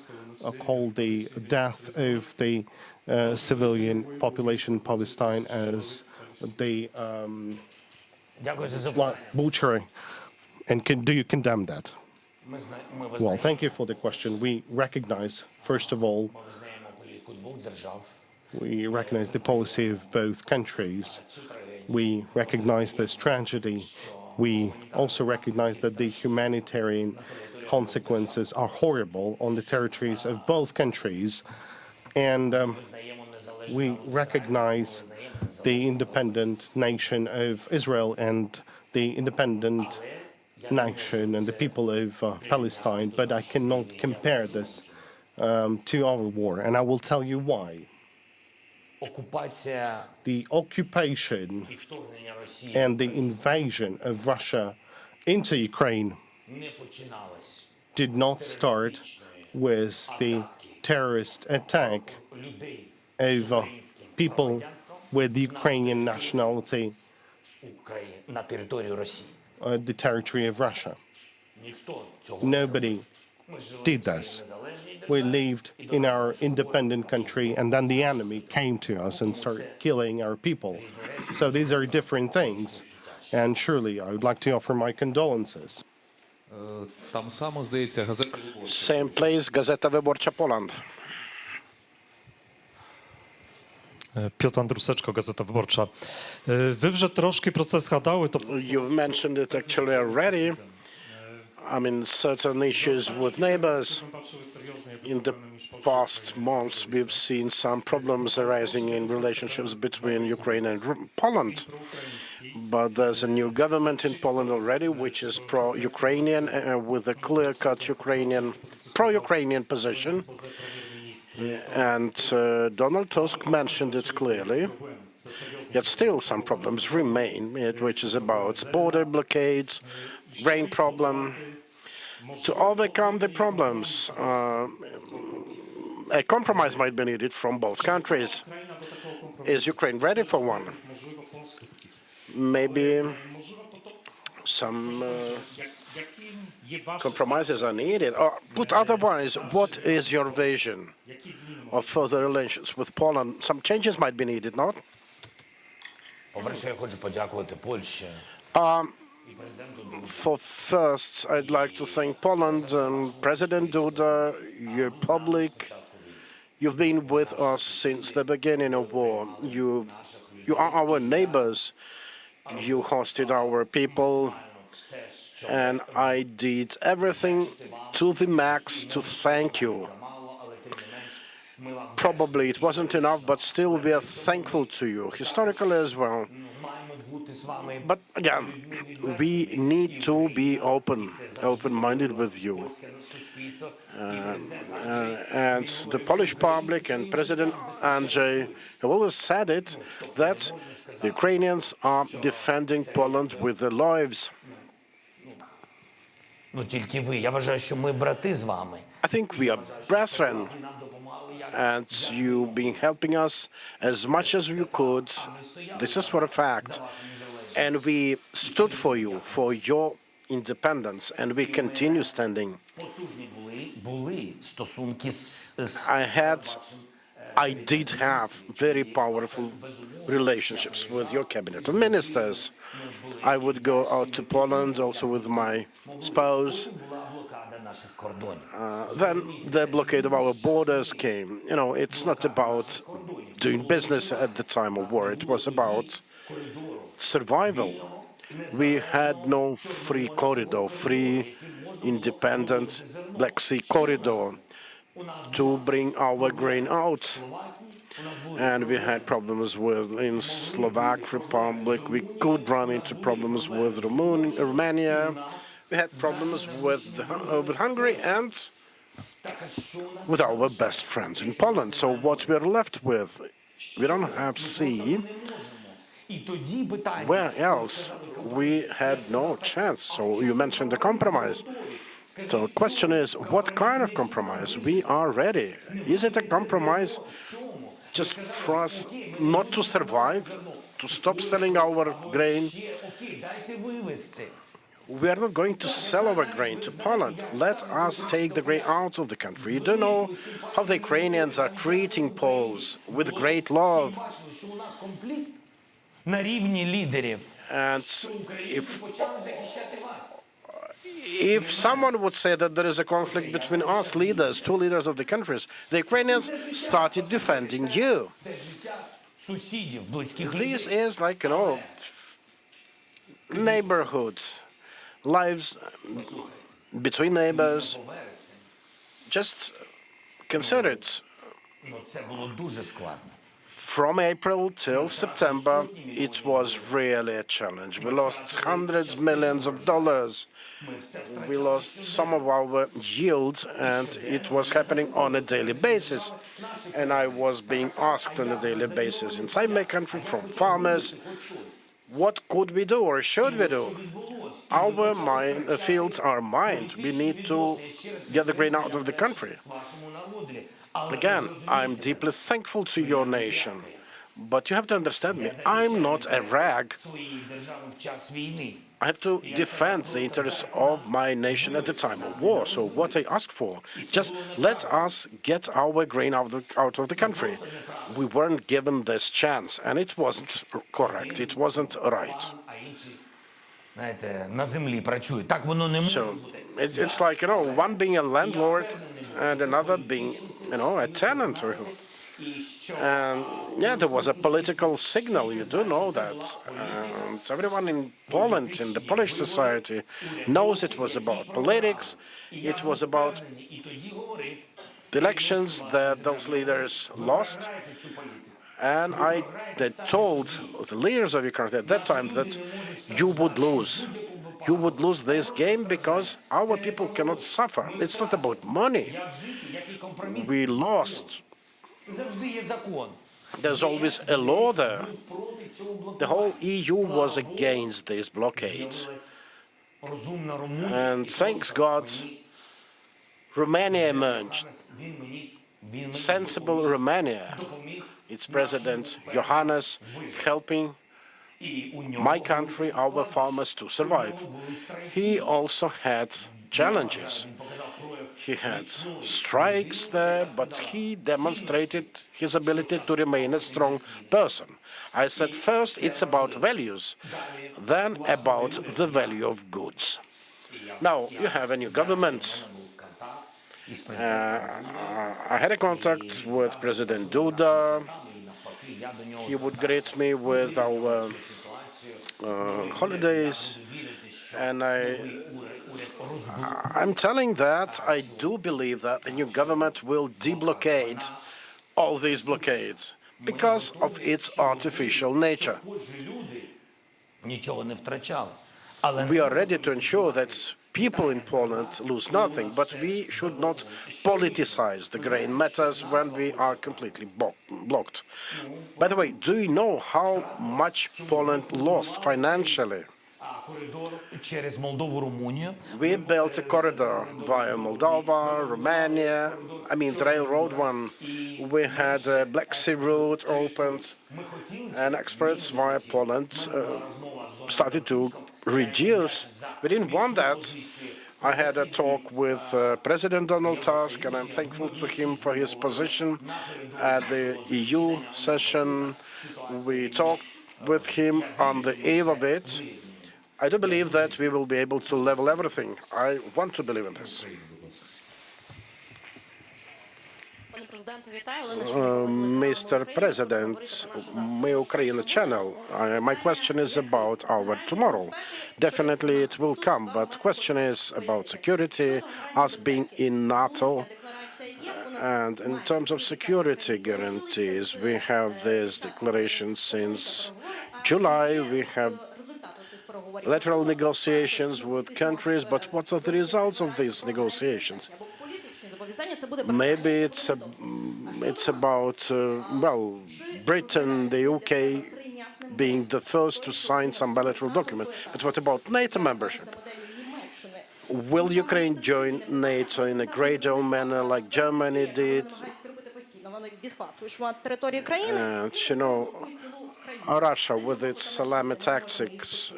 Speaker 3: call the death of the civilian population in Palestine as the butchery? And do you condemn that? Well, thank you for the question. We recognize, first of all, we recognize the policy of both countries, We recognize this tragedy. We also recognize that the humanitarian consequences are horrible on the territories of both countries. And we recognize the independent nation of Israel and the independent nation and the people of Palestine, but I cannot compare this to our war, and I will tell you why. The occupation and the invasion of Russia into Ukraine did not start with the terrorist attack of people with Ukrainian nationality on the territory of Russia. Nobody did this. We lived in our independent country, and then the enemy came to us and started killing our people. So these are different things. And surely I would like to offer my condolences.
Speaker 6: Same place, Gazeta Wyborcza Poland.
Speaker 15: Piotr Andruseczko, Gazeta Wyborcza. Ви вже трошки про це згадали.
Speaker 6: You've mentioned it actually already. I mean, certain issues with neighbors. In the past months, we've seen some problems arising in relationships between Ukraine and Poland. But there's a new government in Poland already, which is pro-Ukrainian, with a clear-cut pro-Ukrainian position. And Donald Tusk mentioned it clearly. Yet still some problems remain, which is about border blockades, grain problem. To overcome the problems, a compromise might be needed from both countries. Is Ukraine ready for one? Maybe some compromises are needed. Or put otherwise, what is your vision of further relations with Poland? Some changes might be needed, not? For first, I'd like to thank Poland and President Duda, your public. You've been with us since the beginning of war. You are our neighbors. You hosted our people, and I did everything to the max to thank you. Probably it wasn't enough, but still we are thankful to you, historically as well. But again, we need to be open-minded with you. And the Polish public and President Andrzej have always said it, that the Ukrainians are defending Poland with their lives. I think we are brethren, and you've been helping us as much as you could. This is for a fact. And we stood for you, for your independence, and we continue standing. I did have very powerful relationships with your cabinet of ministers. I would go out to Poland also with my spouse. Then the blockade of our borders came. You know, it's not about doing business at the time of war. It was about survival. We had no free corridor, free, independent Black Sea corridor to bring our grain out. And we had problems in Slovak Republic. We could run into problems with Romania. We had problems with Hungary and with our best friends in Poland. So what we're left with, we don't have sea. Where else? We had no chance. So you mentioned the compromise. So the question is, what kind of compromise? We are ready. Is it a compromise just for us not to survive, to stop selling our grain? We are not going to sell our grain to Poland. Let us take the grain out of the country. You don't know how the Ukrainians are treating Poles with great love. And if someone would say that there is a conflict between us leaders, two leaders of the countries, the Ukrainians started defending you.
Speaker 2: сусідів, близьких
Speaker 6: This
Speaker 2: людей.
Speaker 6: is like, neighborhood, lives between neighbors. Just consider it.
Speaker 2: Ну, це було дуже складно.
Speaker 6: From April till September, it was really a challenge. We lost hundreds, millions of dollars. We lost some of our yield, and it was happening on a daily basis. And I was being asked on a daily basis inside my country from farmers, what could we do or should we do? Our fields are mined. We need to get the grain out of the country. Again, I'm deeply thankful to your nation, but you have to understand me. I'm not a rag. I have to defend the interests of my nation at the time of war. So what I asked for, just let us get our grain out of the country. We weren't given this chance, and it wasn't correct. It wasn't right.
Speaker 2: Знаєте, на землі працюють. Так воно не може
Speaker 6: So
Speaker 2: бути.
Speaker 6: it's like, one being a landlord and another being, a tenant. And yeah, there was a political signal. You do know that. And everyone in Poland, in the Polish society, knows it was about politics. It was about the elections that those leaders lost. And I told the leaders of Ukraine at that time that you would lose. You would lose this game because our people cannot suffer. It's not about money. We lost. There's always a law there. The whole EU was against these blockades. And thanks God, Romania emerged. Sensible Romania. Its president, Johannes, helping my country, our farmers, to survive. He also had challenges. He had strikes there, but he demonstrated his ability to remain a strong person. I said first it's about values, then about the value of goods. Now you have a new government. I had a contact with President Duda. He would greet me with our holidays, and I'm telling that I do believe that the new government will deblockade all these blockades because of its artificial nature.
Speaker 2: Нічого не втрачали.
Speaker 6: We are ready to ensure that people in Poland lose nothing, but we should not politicize the grain matters when we are completely blocked. By the way, do you know how much Poland lost financially?
Speaker 2: Через Молдову, Румунію.
Speaker 6: We built a corridor via Moldova, Romania, the railroad one. We had a Black Sea route opened, and exports via Poland started to reduce. We didn't want that. I had a talk with President Donald Tusk, and I'm thankful to him for his position at the EU session. We talked with him on the eve of it. I do believe that we will be able to level everything. I want to believe in this. Mr. President, my Ukraine channel. My question is about our tomorrow. Definitely it will come, but the question is about security, us being in NATO. And in terms of security guarantees, we have this declaration since July. We have bilateral negotiations with countries, but what are the results of these negotiations? Maybe it's about, Britain, the UK being the first to sign some bilateral document. But what about NATO membership? Will Ukraine join NATO in a gradual manner like Germany did? And, Russia, with its salami tactics,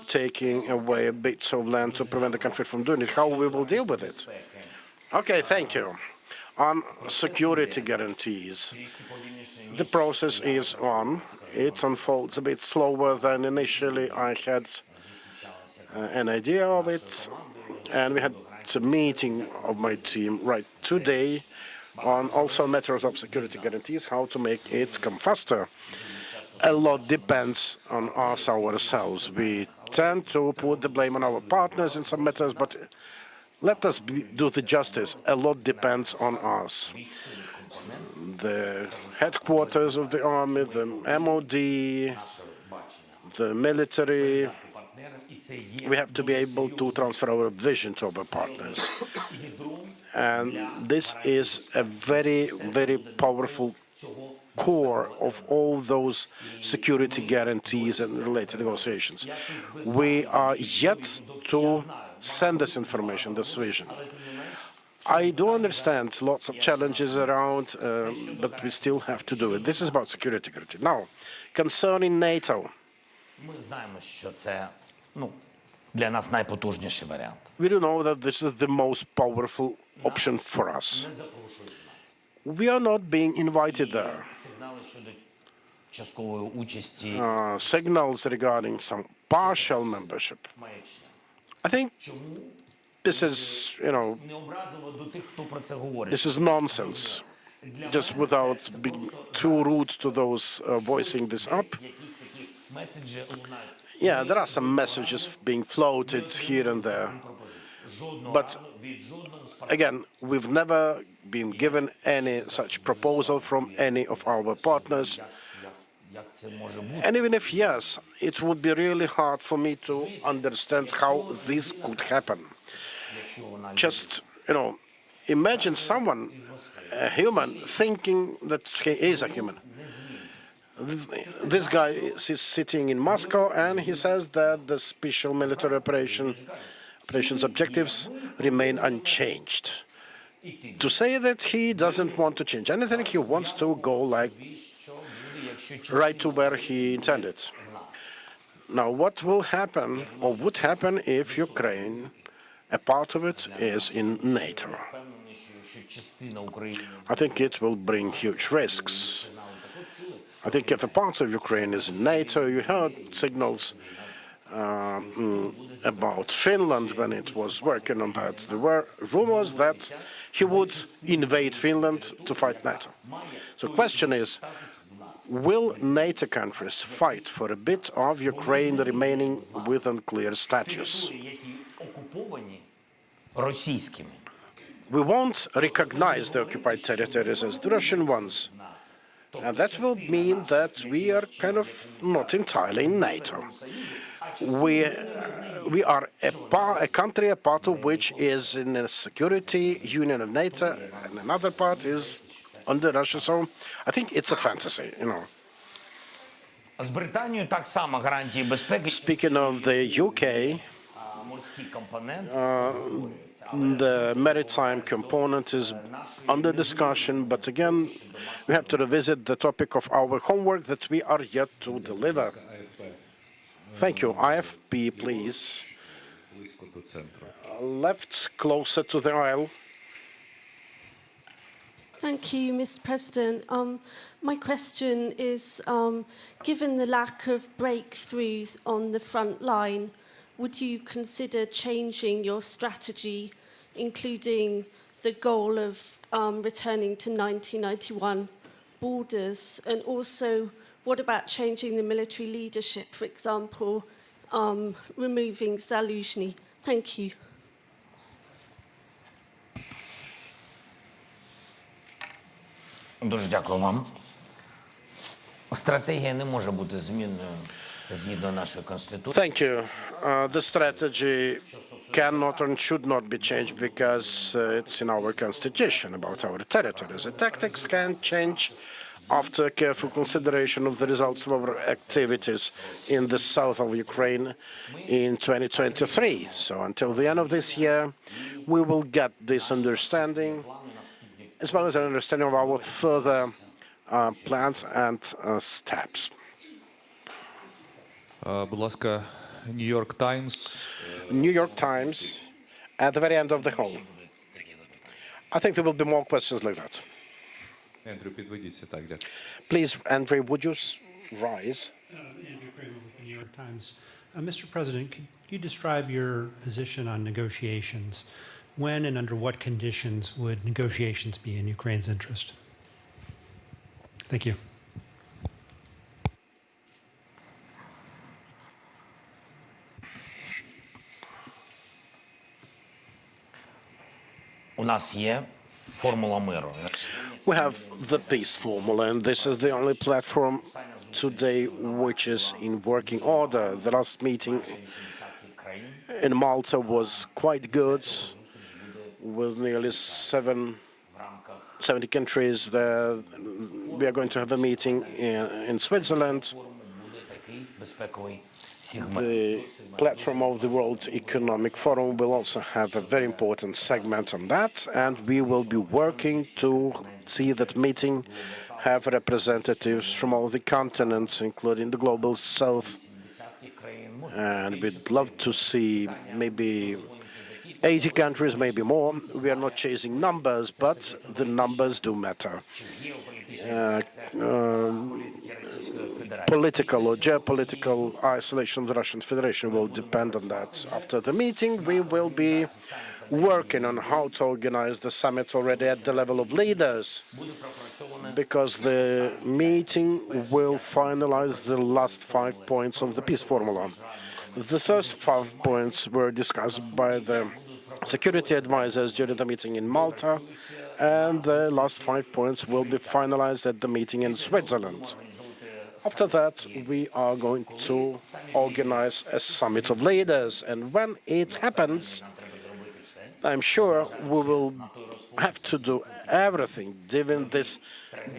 Speaker 6: taking away bits of land to prevent the country from doing it, how we will deal with it? Okay, thank you. On security guarantees, the process is on. It unfolds a bit slower than initially I had an idea of it, and we had a meeting of my team right today on also matters of security guarantees, how to make it come faster. A lot depends on us ourselves. We tend to put the blame on our partners in some matters, but let us do the justice. A lot depends on us. The headquarters of the army, the MOD, the military, we have to be able to transfer our vision to our partners. And this is a very, very powerful core of all those security guarantees and related negotiations. We are yet to send this information, this vision. I do understand lots of challenges around, but we still have to do it. This is about security guarantee. Now, concerning NATO,
Speaker 2: Ми знаємо, що це, для нас найпотужніший варіант.
Speaker 6: we do know that this is the most powerful option for us. We are not being invited there.
Speaker 2: Сигнали щодо часткової участі
Speaker 6: Signals regarding some partial membership. I think this is,
Speaker 2: не образливо до тих, хто про це говорить.
Speaker 6: this is nonsense. Just without being too rude to those voicing this up.
Speaker 2: Якісь такі меседжі лунають.
Speaker 6: Yeah, there are some messages being floated here and there. But again, we've never been given any such proposal from any of our partners.
Speaker 2: Як це може бути?
Speaker 6: And even if yes, it would be really hard for me to understand how this could happen. Just, imagine someone, a human, thinking that he is a human. This guy is sitting in Moscow and he says that the special military operations objectives remain unchanged. To say that he doesn't want to change anything, he wants to go right to where he intended. Now, what will happen or would happen if Ukraine, a part of it, is in NATO? I think it will bring huge risks. I think if a part of Ukraine is in NATO, you heard signals about Finland when it was working on that. There were rumors that he would invade Finland to fight NATO. So the question is, will NATO countries fight for a bit of Ukraine remaining with unclear status? We won't recognize the occupied territories as the Russian ones. And that will mean that we are kind of not entirely in NATO. We are a country, a part of which is in the security union of NATO, and another part is under Russia. So I think it's a fantasy,
Speaker 2: З Британією так само гарантії безпеки.
Speaker 6: Speaking of the UK,
Speaker 2: морський компонент.
Speaker 6: The maritime component is under discussion, but again, we have to revisit the topic of our homework that we are yet to deliver. Thank you. IFP, please. Left, closer to the aisle.
Speaker 16: Thank you, Mr. President. My question is, given the lack of breakthroughs on the front line, would you consider changing your strategy, including the goal of returning to 1991 borders? And also, what about changing the military leadership, for example, removing Zaluzhny? Thank you.
Speaker 2: Дуже дякую вам. Стратегія не може бути змінною згідно нашої Конституції.
Speaker 6: Thank you. The strategy cannot and should not be changed because it's in our constitution about our territories. The tactics can change after careful consideration of the results of our activities in the south of Ukraine in 2023. So until the end of this year, we will get this understanding, as well as an understanding of our further plans and steps.
Speaker 1: Будь ласка, New York Times.
Speaker 6: New York Times, at the very end of the hall. I think there will be more questions like that.
Speaker 1: Andrew, підведіться, так, дякую.
Speaker 6: Please, Andrew, would you rise?
Speaker 17: Andrew Kramer with the New York Times. Mr. President, could you describe your position on negotiations? when and under what conditions would negotiations be in Ukraine's interest? Thank you.
Speaker 2: У нас є формула миру.
Speaker 6: We have the peace formula, and this is the only platform today which is in working order. The last meeting in Malta was quite good, with nearly 70 countries there. We are going to have a meeting in Switzerland. The platform of the World Economic Forum will also have a very important segment on that, and we will be working to see that meeting have representatives from all the continents, including the global south. And we'd love to see maybe 80 countries, maybe more. We are not chasing numbers, but the numbers do matter. Political or geopolitical isolation of the Russian Federation will depend on that. After the meeting, we will be working on how to organize the summit already at the level of leaders, because the meeting will finalize the last 5 points of the peace formula. The first 5 points were discussed by the security advisors during the meeting in Malta, and the last 5 points will be finalized at the meeting in Switzerland. After that, we are going to organize a summit of leaders, and when it happens, I'm sure we will have to do everything, given this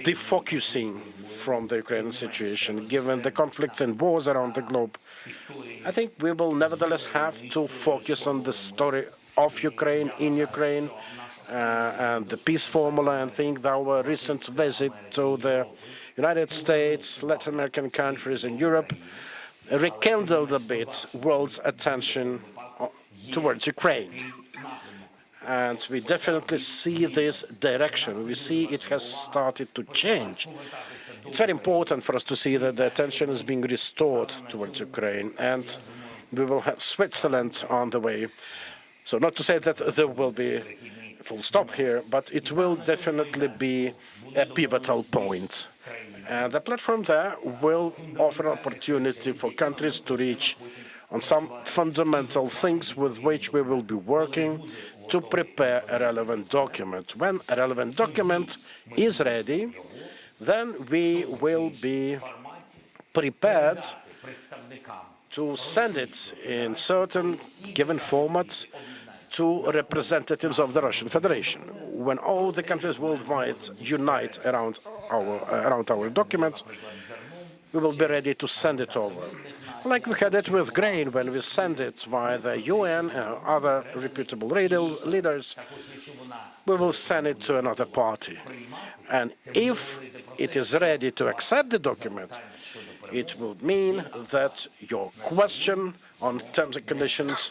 Speaker 6: defocusing from the Ukrainian situation, given the conflicts and wars around the globe. I think we will nevertheless have to focus on the story of Ukraine, in Ukraine, and the peace formula, and think that our recent visit to the United States, Latin American countries, and Europe rekindled a bit world's attention towards Ukraine. And we definitely see this direction. We see it has started to change. It's very important for us to see that the attention is being restored towards Ukraine, and we will have Switzerland on the way. So not to say that there will be a full stop here, but it will definitely be a pivotal point. And the platform there will offer an opportunity for countries to reach on some fundamental things with which we will be working to prepare a relevant document. When a relevant document is ready, then we will be prepared to send it in certain given format to representatives of the Russian Federation. When all the countries worldwide unite around our document, we will be ready to send it over. Like we had it with grain, when we send it via the UN and other reputable leaders, we will send it to another party. And if it is ready to accept the document, it will mean that your question on terms and conditions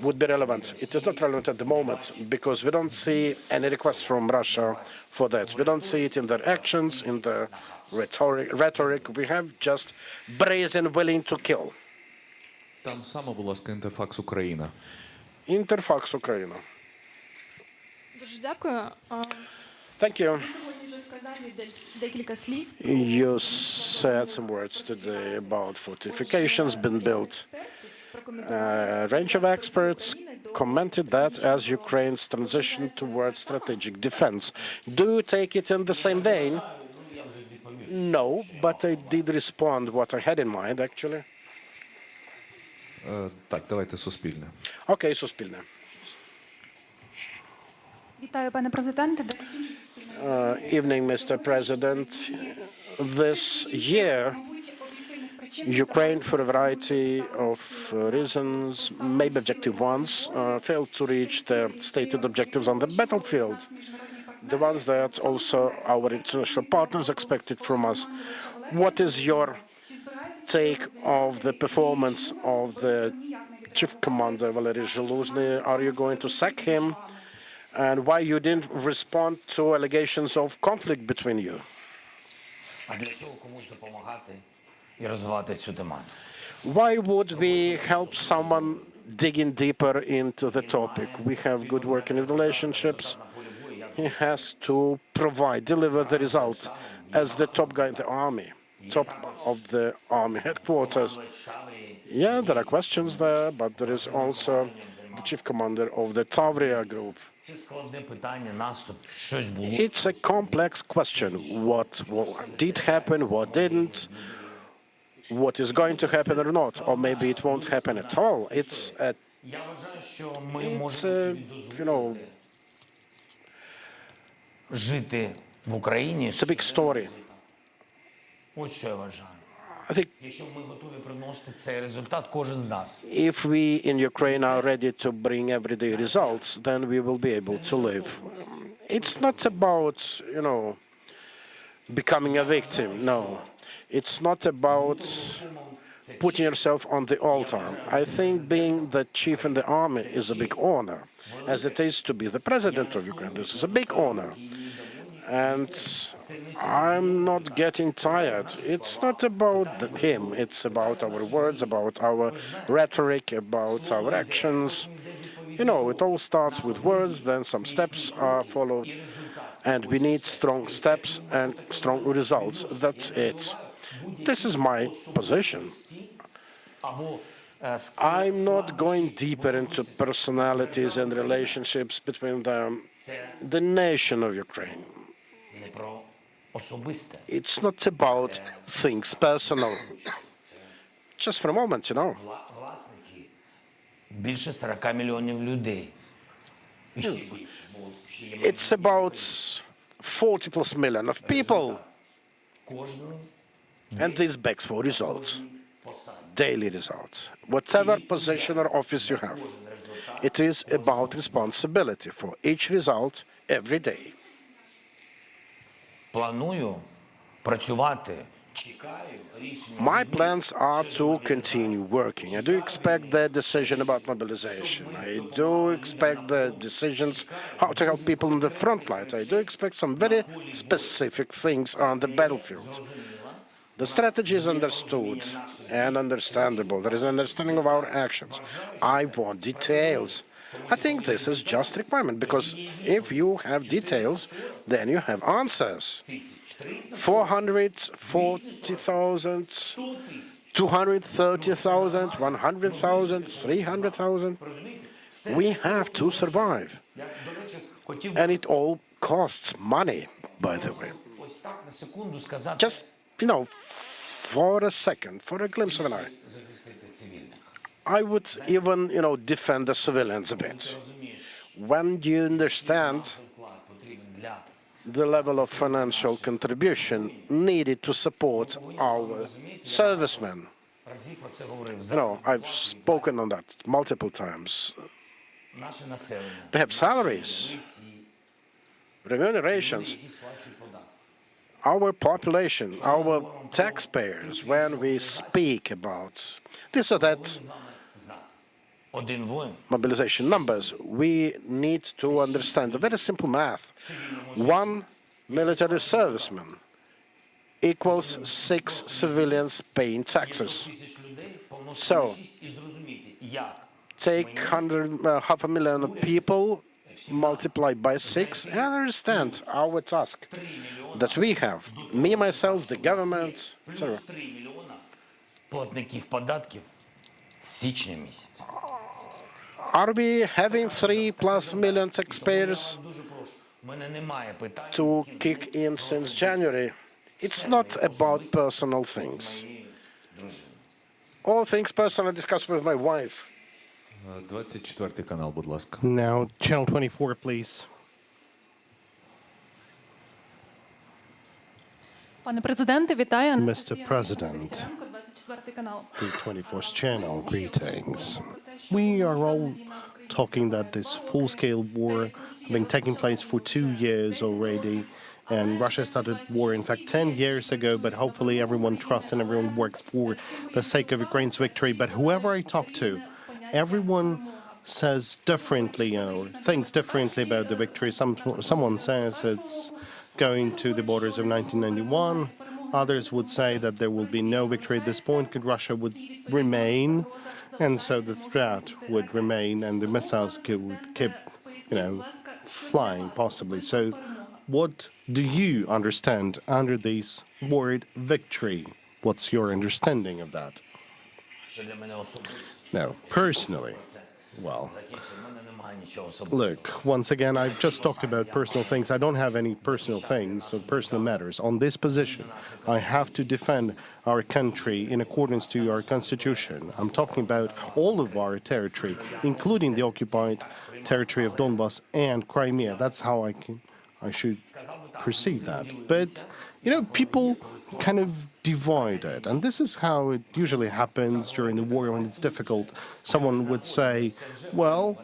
Speaker 6: would be relevant. It is not relevant at the moment, because we don't see any requests from Russia for that. We don't see it in their actions, in their rhetoric. We have just brazen willing to kill.
Speaker 1: Там само, будь ласка, Інтерфакс Україна.
Speaker 6: Інтерфакс Україна.
Speaker 18: Дуже дякую.
Speaker 6: Thank you.
Speaker 18: Ви сьогодні вже сказали декілька слів.
Speaker 6: You said some words today about fortifications being built. A range of experts commented that as Ukraine's transition towards strategic defense. Do you take it in the same vein? No, but I did respond what I had in mind, actually.
Speaker 1: Так, давайте суспільне.
Speaker 6: Okay, суспільне.
Speaker 18: Вітаю, пане президенте.
Speaker 6: Evening, Mr. President. This year, Ukraine, for a variety of reasons, maybe objective ones, failed to reach the stated objectives on the battlefield, the ones that also our international partners expected from us. What is your take of the performance of the chief commander, Valery Zaluzhny? Are you going to sack him? And why you didn't respond to allegations of conflict between you? Why would we help someone digging deeper into the topic. We have good working relationships. He has to provide, deliver the result as the top guy in the army, top of the army headquarters. Yeah, there are questions there, but there is also the chief commander of the Tavria group. It's a complex question. What did happen, what didn't, what is going to happen or not, or maybe it won't happen at all. It's a it's a big story. I think if we in Ukraine are ready to bring everyday results, then we will be able to live. It's not about, becoming a victim, no. It's not about putting yourself on the altar. I think being the chief in the army is a big honor, as it is to be the president of Ukraine. This is a big honor. And I'm not getting tired. It's not about him. It's about our words, about our rhetoric, about our actions. It all starts with words, then some steps are followed, and we need strong steps and strong results. That's it. This is my position. I'm not going deeper into personalities and relationships between the nation of Ukraine. It's not about things personal. Just for a moment, It's about 40+ million of people. And this begs for results, daily results. Whatever position or office you have, it is about responsibility for each result every day. My plans are to continue working. I do expect the decision about mobilization. I do expect the decisions how to help people on the front line. I do expect some very specific things on the battlefield. The strategy is understood and understandable. There is an understanding of our actions. I want details. I think this is just requirement, because if you have details, then you have answers. 440,000, 230,000, 100,000, 300,000. We have to survive. And it all costs money, by the way. Just, for a second, for a glimpse of an eye, I would even, defend the civilians a bit. When you understand the level of financial contribution needed to support our servicemen. I've spoken on that multiple times. They have salaries, remunerations. Our population, our taxpayers, when we speak about this or that mobilization numbers, we need to understand the very simple math. One military serviceman equals 6 civilians paying taxes. So, take 500,000 people, multiply by 6, and understand our task that we have. Me, myself, the government, etc. Are we having 3+ million taxpayers to kick in since January? It's not about personal things. All things personal discussed with my wife.
Speaker 1: 24 канал, будь ласка.
Speaker 3: Now, channel 24, please.
Speaker 18: Пане президенте, вітаю.
Speaker 3: Mr. President,
Speaker 18: 24 канал.
Speaker 3: the 24th channel, greetings. We are all talking that this full-scale war has been taking place for 2 years already, and Russia started war, in fact, 10 years ago, but hopefully everyone trusts and everyone works for the sake of Ukraine's victory. But whoever I talk to, everyone says differently, thinks differently about the victory. Someone says it's going to the borders of 1991. Others would say that there will be no victory at this point, because Russia would remain, and so the threat would remain, and the missiles would keep, flying possibly. So, what do you understand under this word victory? What's your understanding of that? No, personally, well, look, once again, I've just talked about personal things. I don't have any personal things or personal matters. On this position, I have to defend our country in accordance to our constitution. I'm talking about all of our territory, including the occupied territory of Donbas and Crimea. That's how I should perceive that. But, people kind of divide it. And this is how it usually happens during the war when it's difficult. Someone would say, well,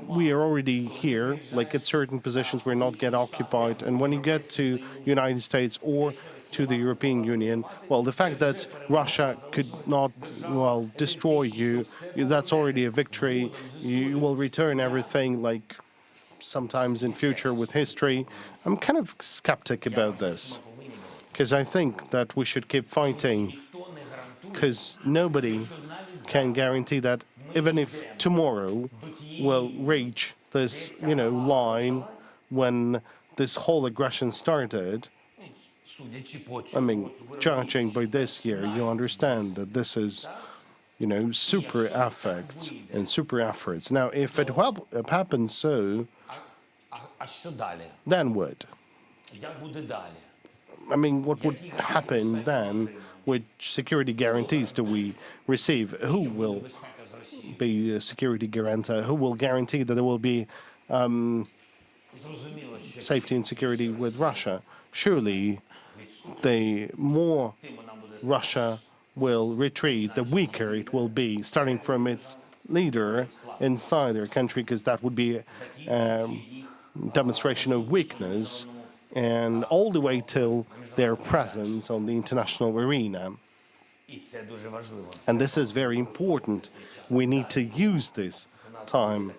Speaker 3: we are already here, like at certain positions we're not get occupied. And when you get to United States or to the European Union, well, the fact that Russia could not, destroy you, that's already a victory. You will return everything, like sometimes in future with history. I'm kind of skeptic about this, because I think that we should keep fighting, because nobody can guarantee that even if tomorrow we'll reach this, line when this whole aggression started. I mean, judging by this year, you understand that this is, super effects and super efforts. Now, if it happens so, then what? I mean, what would happen then? Which security guarantees do we receive? Who will be a security guarantor? Who will guarantee that there will be safety and security with Russia? Surely, the more Russia will retreat, the weaker it will be, starting from its leader inside their country, because that would be a demonstration of weakness, and all the way till their presence on the international arena. And this is very important. We need to use this time,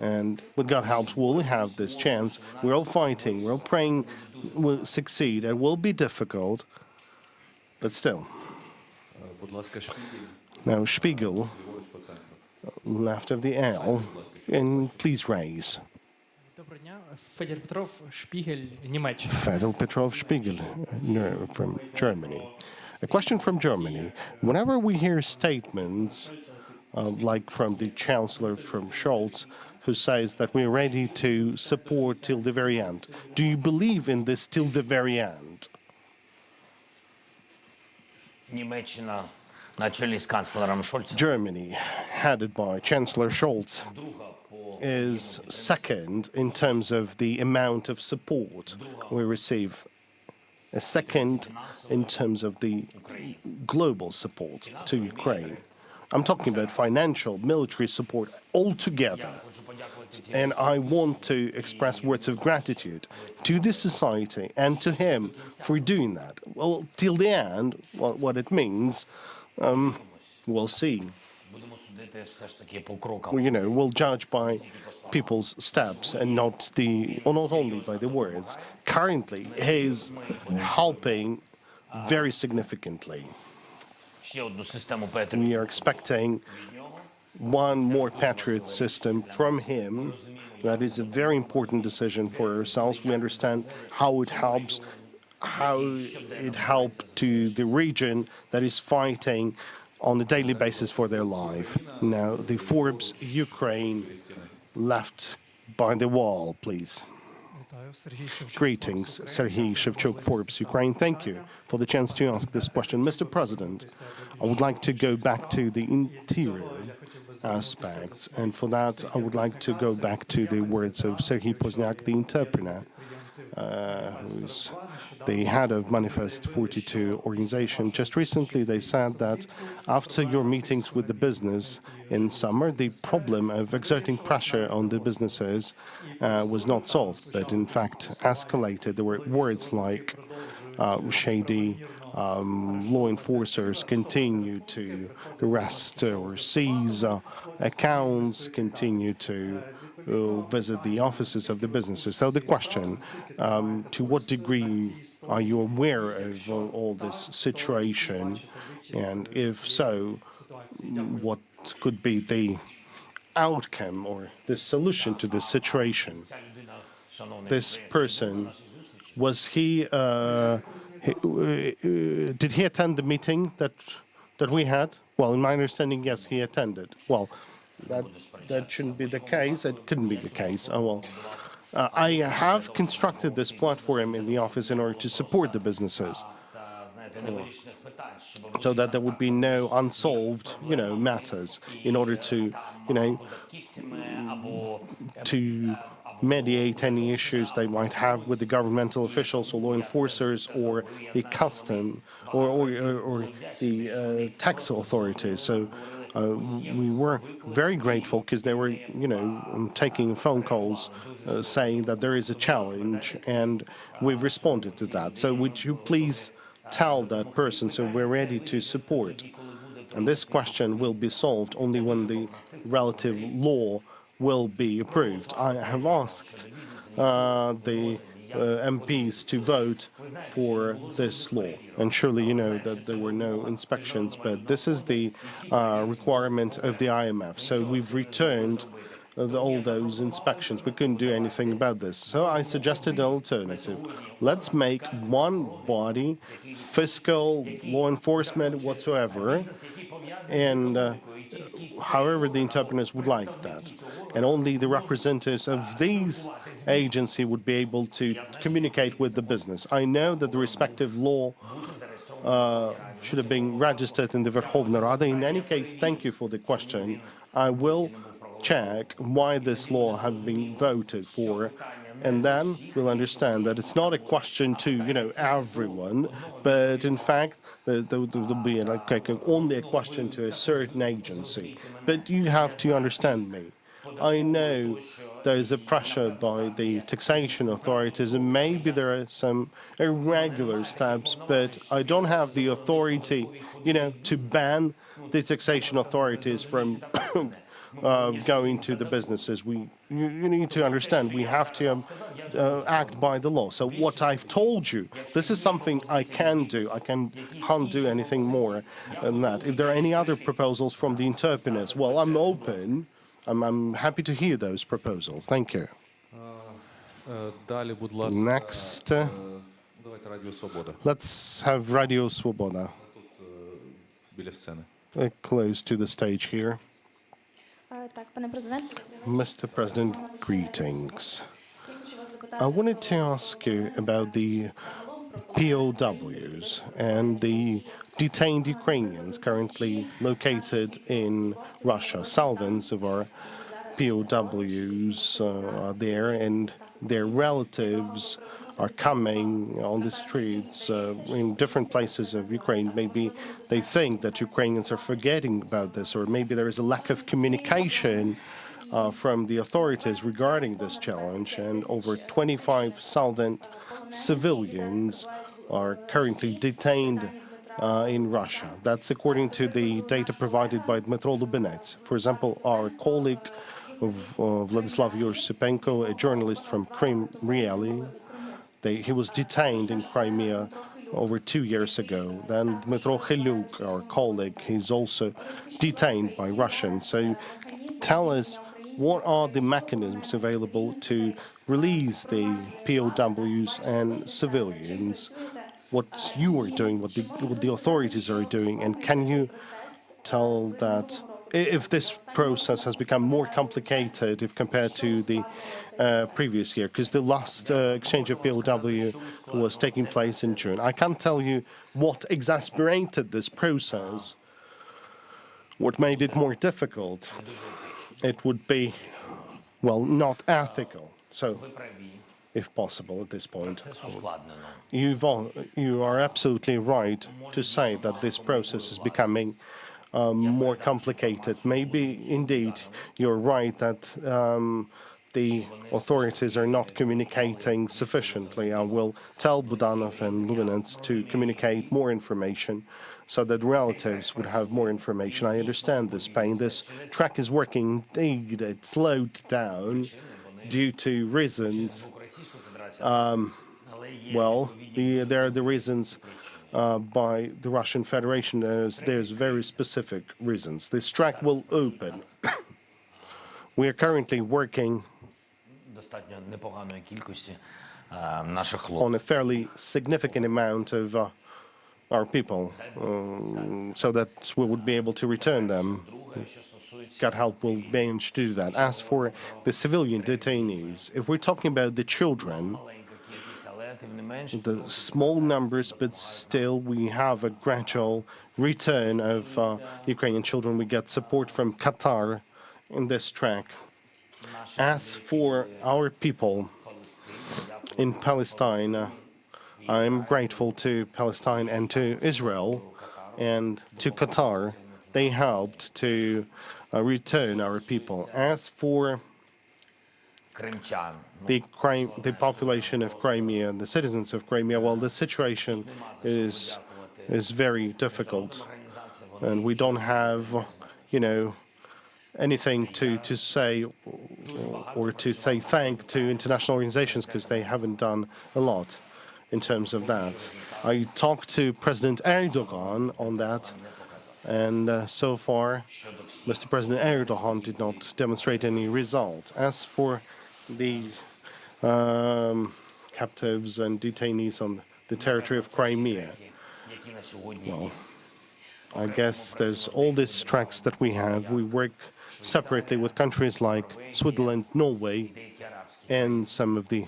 Speaker 3: and with God help, we'll have this chance. We're all fighting, we're all praying we'll succeed. It will be difficult, but still. Now, Spiegel, left of the L, and please raise.
Speaker 19: Fedor Petrov, Spiegel, Німеччина.
Speaker 3: Fedor Petrov, Spiegel, from Germany. A question from Germany. Whenever we hear statements like from the Chancellor, from Scholz, who says that we're ready to support till the very end, do you believe in this till the very end? Germany, headed by Chancellor Scholz, is second in terms of the amount of support we receive, a second in terms of the global support to Ukraine. I'm talking about financial, military support altogether. And I want to express words of gratitude to this society and to him for doing that. Well, till the end, what it means, we'll see. We'll judge by people's steps and not only by the words. Currently, he's helping very significantly. We are expecting one more Patriot system from him. That is a very important decision for ourselves. We understand how it helps to the region that is fighting on a daily basis for their life. Now, the Forbes Ukraine left by the wall, please. Greetings, Serhiy Shevchuk, Forbes Ukraine. Thank you for the chance to ask this question. Mr. President, I would like to go back to the interior aspects, and for that, I would like to go back to the words of Serhiy Pozniak, the interpreter, who's the head of Manifest 42 organization. Just recently, they said that after your meetings with the business in summer, the problem of exerting pressure on the businesses was not solved, but in fact escalated. There were words like shady law enforcers continue to arrest or seize accounts, continue to visit the offices of the businesses. So the question, to what degree are you aware of all this situation? And if so, what could be the outcome or the solution to this situation? This person, was he, did he attend the meeting that we had? Well, in my understanding, yes, he attended. Well, that shouldn't be the case. It couldn't be the case. Oh, well. I have constructed this platform in the office in order to support the businesses, so that there would be no unsolved, matters, in order to, to mediate any issues they might have with the governmental officials or law enforcers or the custom or the tax authorities. So we were very grateful because they were, taking phone calls saying that there is a challenge, and we've responded to that. So would you please tell that person so we're ready to support? And this question will be solved only when the relative law will be approved. I have asked the MPs to vote for this law. And surely you know that there were no inspections, but this is the requirement of the IMF. So we've returned all those inspections. We couldn't do anything about this. So I suggested an alternative. Let's make one body, fiscal, law enforcement, whatsoever, and however the interpreters would like that. And only the representatives of these agencies would be able to communicate with the business. I know that the respective law should have been registered in the Verkhovna Rada. In any case, thank you for the question. I will check why this law has been voted for, and then we'll understand that it's not a question to, everyone, but in fact, there'll be only a question to a certain agency. But you have to understand me. I know there is a pressure by the taxation authorities, and maybe there are some irregular steps, but I don't have the authority, to ban the taxation authorities from going to the businesses. You need to understand, we have to act by the law. So what I've told you, this is something I can do. I can't do anything more than that. If there are any other proposals from the interpreters, well, I'm open. I'm happy to hear those proposals. Thank you. Next, let's have Radio Svoboda. Close to the stage here. Mr. President, greetings. I wanted to ask you about the POWs and the detained Ukrainians currently located in Russia. Thousands of our POWs are there, and their relatives are coming on the streets in different places of Ukraine. Maybe they think that Ukrainians are forgetting about this, or maybe there is a lack of communication from the authorities regarding this challenge, and over 25,000 civilians are currently detained in Russia. That's according to the data provided by Dmytro Lubinets. For example, our colleague Vladislav Yursipenko, a journalist from Crimea Really, he was detained in Crimea over 2 years ago. Then Dmytro Khelyuk, our colleague, he's also detained by Russians. So tell us, what are the mechanisms available to release the POWs and civilians? What you are doing, what the authorities are doing, and can you tell that if this process has become more complicated if compared to the previous year, because the last exchange of POW was taking place in June. I can't tell you what exacerbated this process, what made it more difficult. It would be, well, not ethical. So, if possible at this point. You are absolutely right to say that this process is becoming more complicated. Maybe, indeed, you're right that the authorities are not communicating sufficiently. I will tell Budanov and Luganets to communicate more information so that relatives would have more information. I understand this pain. This track is working. Indeed, it slowed down due to reasons. Well, there are the reasons by the Russian Federation. There's very specific reasons. This track will open. We are currently working on a fairly significant amount of our people, so that we would be able to return them. God help, we'll manage to do that. As for the civilian detainees, if we're talking about the children, the small numbers, but still we have a gradual return of Ukrainian children. We get support from Qatar in this track. As for our people in Palestine, I'm grateful to Palestine and to Israel and to Qatar. They helped to return our people. As for the population of Crimea, the citizens of Crimea, well, the situation is very difficult, and we don't have, anything to say or to say thank to international organizations, because they haven't done a lot in terms of that. I talked to President Erdogan on that, and so far, Mr. President Erdogan did not demonstrate any result. As for the captives and detainees on the territory of Crimea, well, I guess there's all these tracks that we have. We work separately with countries like Switzerland, Norway, and some of the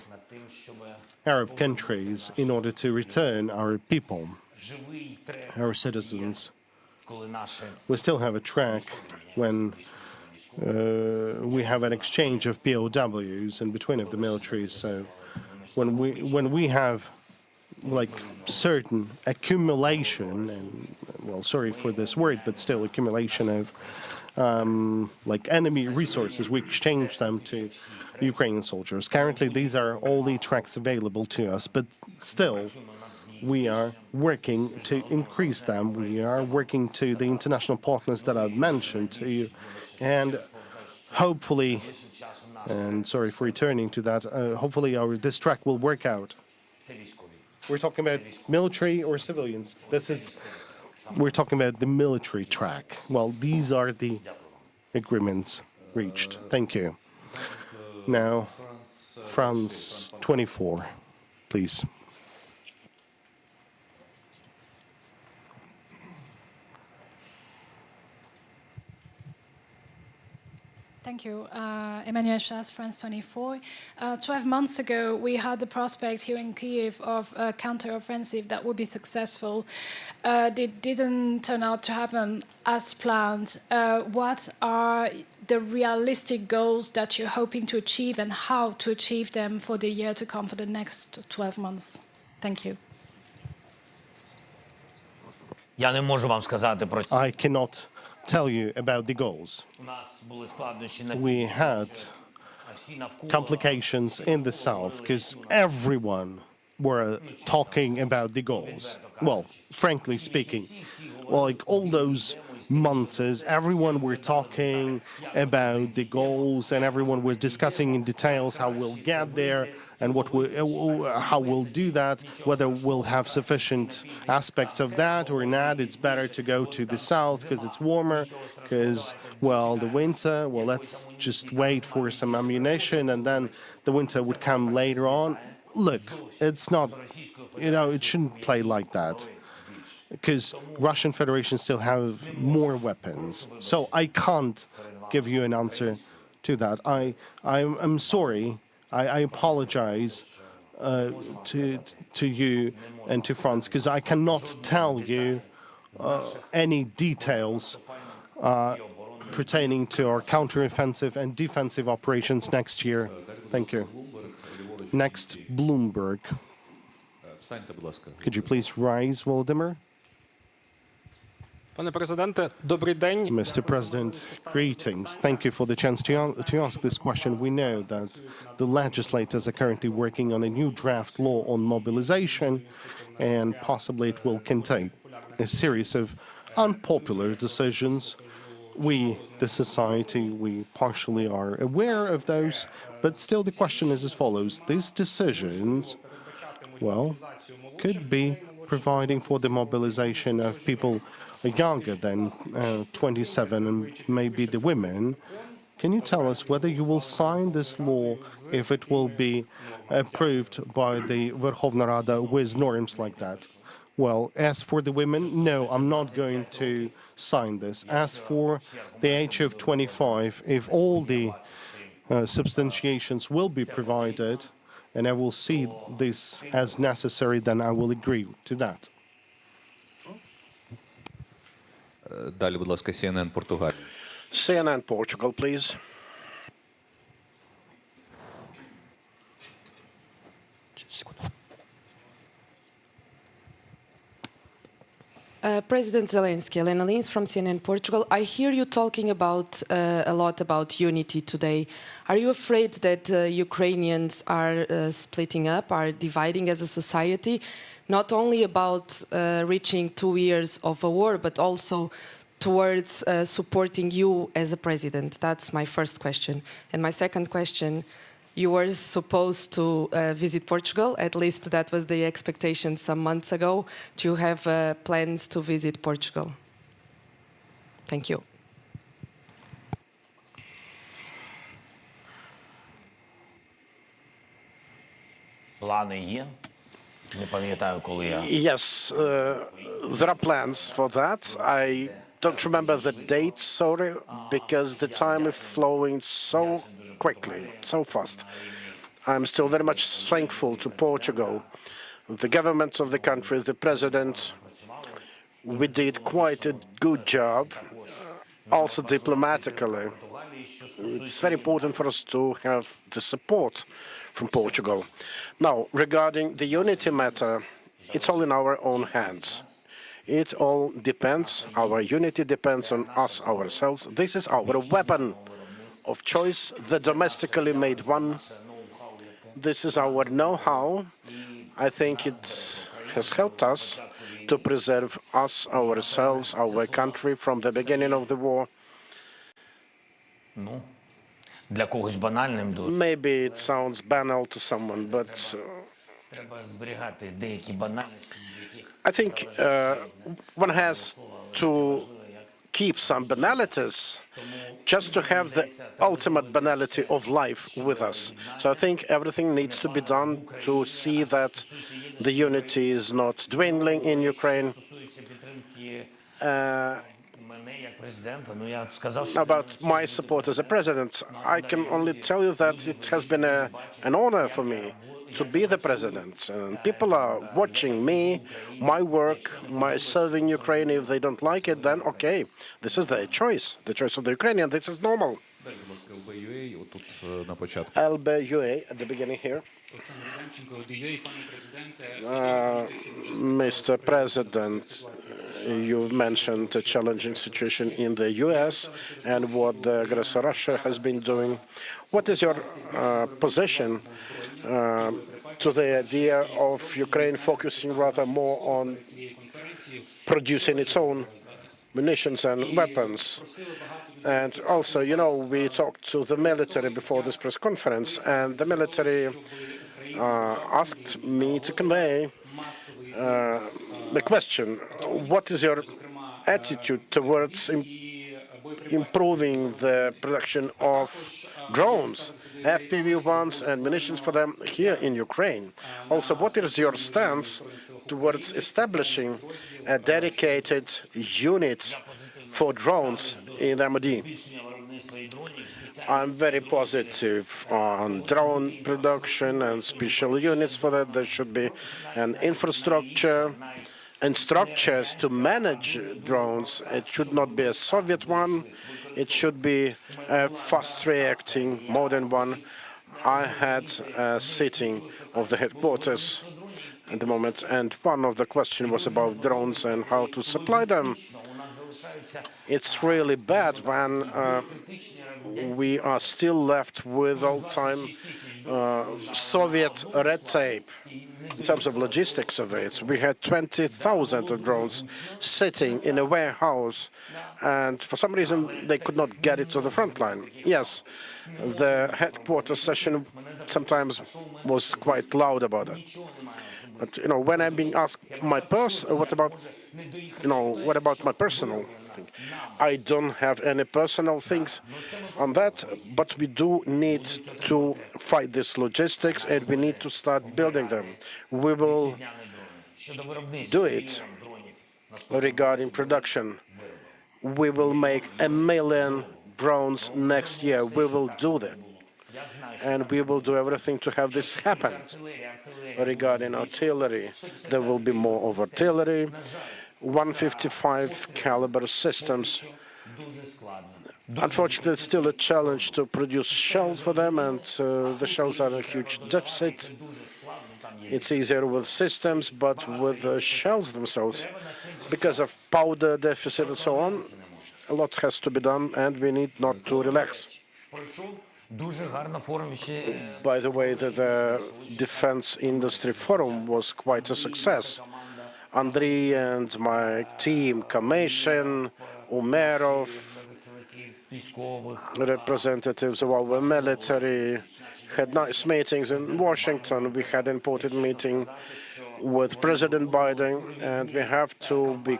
Speaker 3: Arab countries in order to return our people, our citizens. We still have a track when we have an exchange of POWs in between of the militaries. So when we have like certain accumulation, and well, sorry for this word, but still accumulation of like enemy resources, we exchange them to Ukrainian soldiers. Currently, these are all the tracks available to us, but still, we are working to increase them. We are working to the international partners that I've mentioned to you, and hopefully, and sorry for returning to that, hopefully this track will work out. We're talking about military or civilians? We're talking about the military track. Well, these are the agreements reached. Thank you. Now, France 24, please.
Speaker 18: Thank you. Emmanuel Chas, France 24. 12 months ago, we had the prospect here in Kyiv of a counter-offensive that would be successful. It didn't turn out to happen as planned. What are the realistic goals that you're hoping to achieve, and how to achieve them for the year to come, for the next 12 months? Thank you.
Speaker 3: I cannot tell you about the goals. We had complications in the south because everyone were talking about the goals. Well, frankly speaking, like all those months, everyone were talking about the goals, and everyone was discussing in details how we'll get there and how we'll do that, whether we'll have sufficient aspects of that or not. It's better to go to the south because it's warmer, because, well, the winter, well, let's just wait for some ammunition, and then the winter would come later on. Look, it's not, it shouldn't play like that, because Russian Federation still have more weapons. So I can't give you an answer to that. I'm sorry. I apologize to you and to France, because I cannot tell you any details pertaining to our counteroffensive and defensive operations next year. Thank you. Next, Bloomberg. Could you please rise, Volodymyr? Mr. President, greetings. Thank you for the chance to ask this question. We know that the legislators are currently working on a new draft law on mobilization, and possibly it will contain a series of unpopular decisions. We, the society, we partially are aware of those, but still the question is as follows. These decisions, well, could be providing for the mobilization of people younger than 27 and maybe the women. Can you tell us whether you will sign this law if it will be approved by the Verkhovna Rada with norms like that? Well, as for the women, no, I'm not going to sign this. As for the age of 25, if all the substantiations will be provided, and I will see this as necessary, then I will agree to that.
Speaker 1: Далі, будь ласка, CNN Португалія.
Speaker 6: CNN Portugal, please.
Speaker 20: President Zelensky, Elena Lins from CNN Portugal. I hear you talking about a lot about unity today. Are you afraid that Ukrainians are splitting up, are dividing as a society, not only about reaching 2 years of a war, but also towards supporting you as a president? That's my first question. And my second question, you were supposed to visit Portugal, at least that was the expectation some months ago. Do you have plans to visit Portugal? Thank you.
Speaker 2: Плани є. Не пам'ятаю, коли я.
Speaker 6: Yes, there are plans for that. I don't remember the date, sorry, because the time is flowing so quickly, so fast. I'm still very much thankful to Portugal, the government of the country, the president. We did quite a good job, also diplomatically. It's very important for us to have the support from Portugal. Now, regarding the unity matter, it's all in our own hands. It all depends, our unity depends on us ourselves. This is our weapon of choice, the domestically made one. This is our know-how. I think it has helped us to preserve us, ourselves, our country from the beginning of the war.
Speaker 2: Для когось банальним дуже.
Speaker 6: Maybe it sounds banal to someone, but
Speaker 2: Треба зберігати деякі банальності, яких
Speaker 6: I think one has to keep some banalities just to have the ultimate banality of life with us. So I think everything needs to be done to see that the unity is not dwindling in Ukraine. About my support as a president, I can only tell you that it has been an honor for me to be the president. And people are watching me, my work, my serving Ukraine. If they don't like it, then okay, this is their choice, the choice of the Ukrainian. This is normal. LBUA at the beginning here. Mr. President, you've mentioned a challenging situation in the US and what the aggressor Russia has been doing. What is your position to the idea of Ukraine focusing rather more on producing its own munitions and weapons? And also, you know, we talked to the military before this press conference, and the military asked me to convey the question, what is your attitude towards improving the production of drones, FPV-1s and munitions for them here in Ukraine? Also, what is your stance towards establishing a dedicated unit for drones in the MOD? I'm very positive on drone production and special units for that. There should be an infrastructure and structures to manage drones. It should not be a Soviet one. It should be a fast-reacting modern one. I had a sitting of the headquarters at the moment, and one of the questions was about drones and how to supply them. It's really bad when we are still left with old-time Soviet red tape in terms of logistics of it. We had 20,000 of drones sitting in a warehouse, and for some reason they could not get it to the front line. Yes, the headquarters session sometimes was quite loud about it. But when I'm being asked what about my personal thing? I don't have any personal things on that, but we do need to fight this logistics, and we need to start building them. We will do it regarding production. We will make 1 million drones next year. We will do that. And we will do everything to have this happen. Regarding artillery, there will be more of artillery, 155 caliber systems. Unfortunately, it's still a challenge to produce shells for them, and the shells are a huge deficit. It's easier with systems, but with the shells themselves, because of powder deficit and so on, a lot has to be done, and we need not to relax. By the way, the Defense Industry Forum was quite a success. Andriy and my team, Commission, Umerov, representatives of our military, had nice meetings in Washington. We had an important meeting with President Biden, and we have to be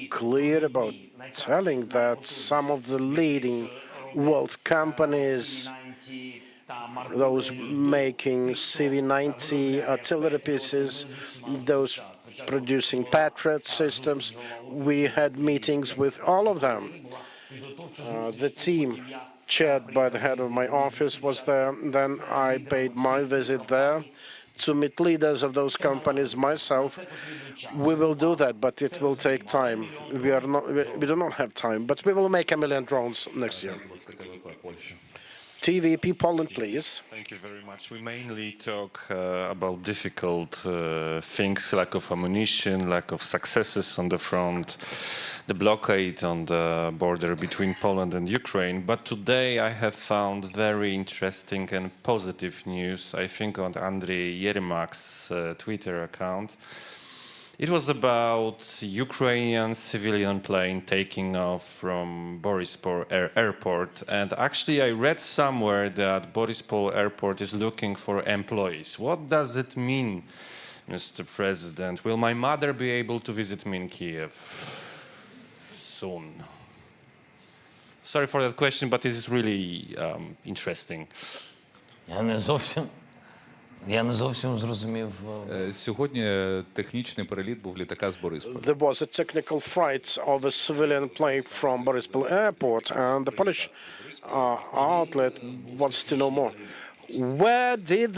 Speaker 6: clear about telling that some of the leading world companies, those making CV-90 artillery pieces, those producing Patriot systems, we had meetings with all of them. The team chaired by the head of my office was there. Then I paid my visit there to meet leaders of those companies myself. We will do that, but it will take time. We do not have time, but we will make 1 million drones next year. TVP Poland, please.
Speaker 21: Thank you very much. We mainly talk about difficult things, lack of ammunition, lack of successes on the front, the blockade on the border between Poland and Ukraine. But today I have found very interesting and positive news, I think on Andriy Yermak's Twitter account. It was about Ukrainian civilian plane taking off from Borispol airport. And actually I read somewhere that Borispol airport is looking for employees. What does it mean, Mr. President? Will my mother be able to visit me in Kiev soon? Sorry for that question, but it is really interesting.
Speaker 2: Я не зовсім зрозумів.
Speaker 1: Сьогодні технічний переліт був літака з Борисполя.
Speaker 6: There was a technical flight of a civilian plane from Borispol airport, and the Polish outlet wants to know more. Where did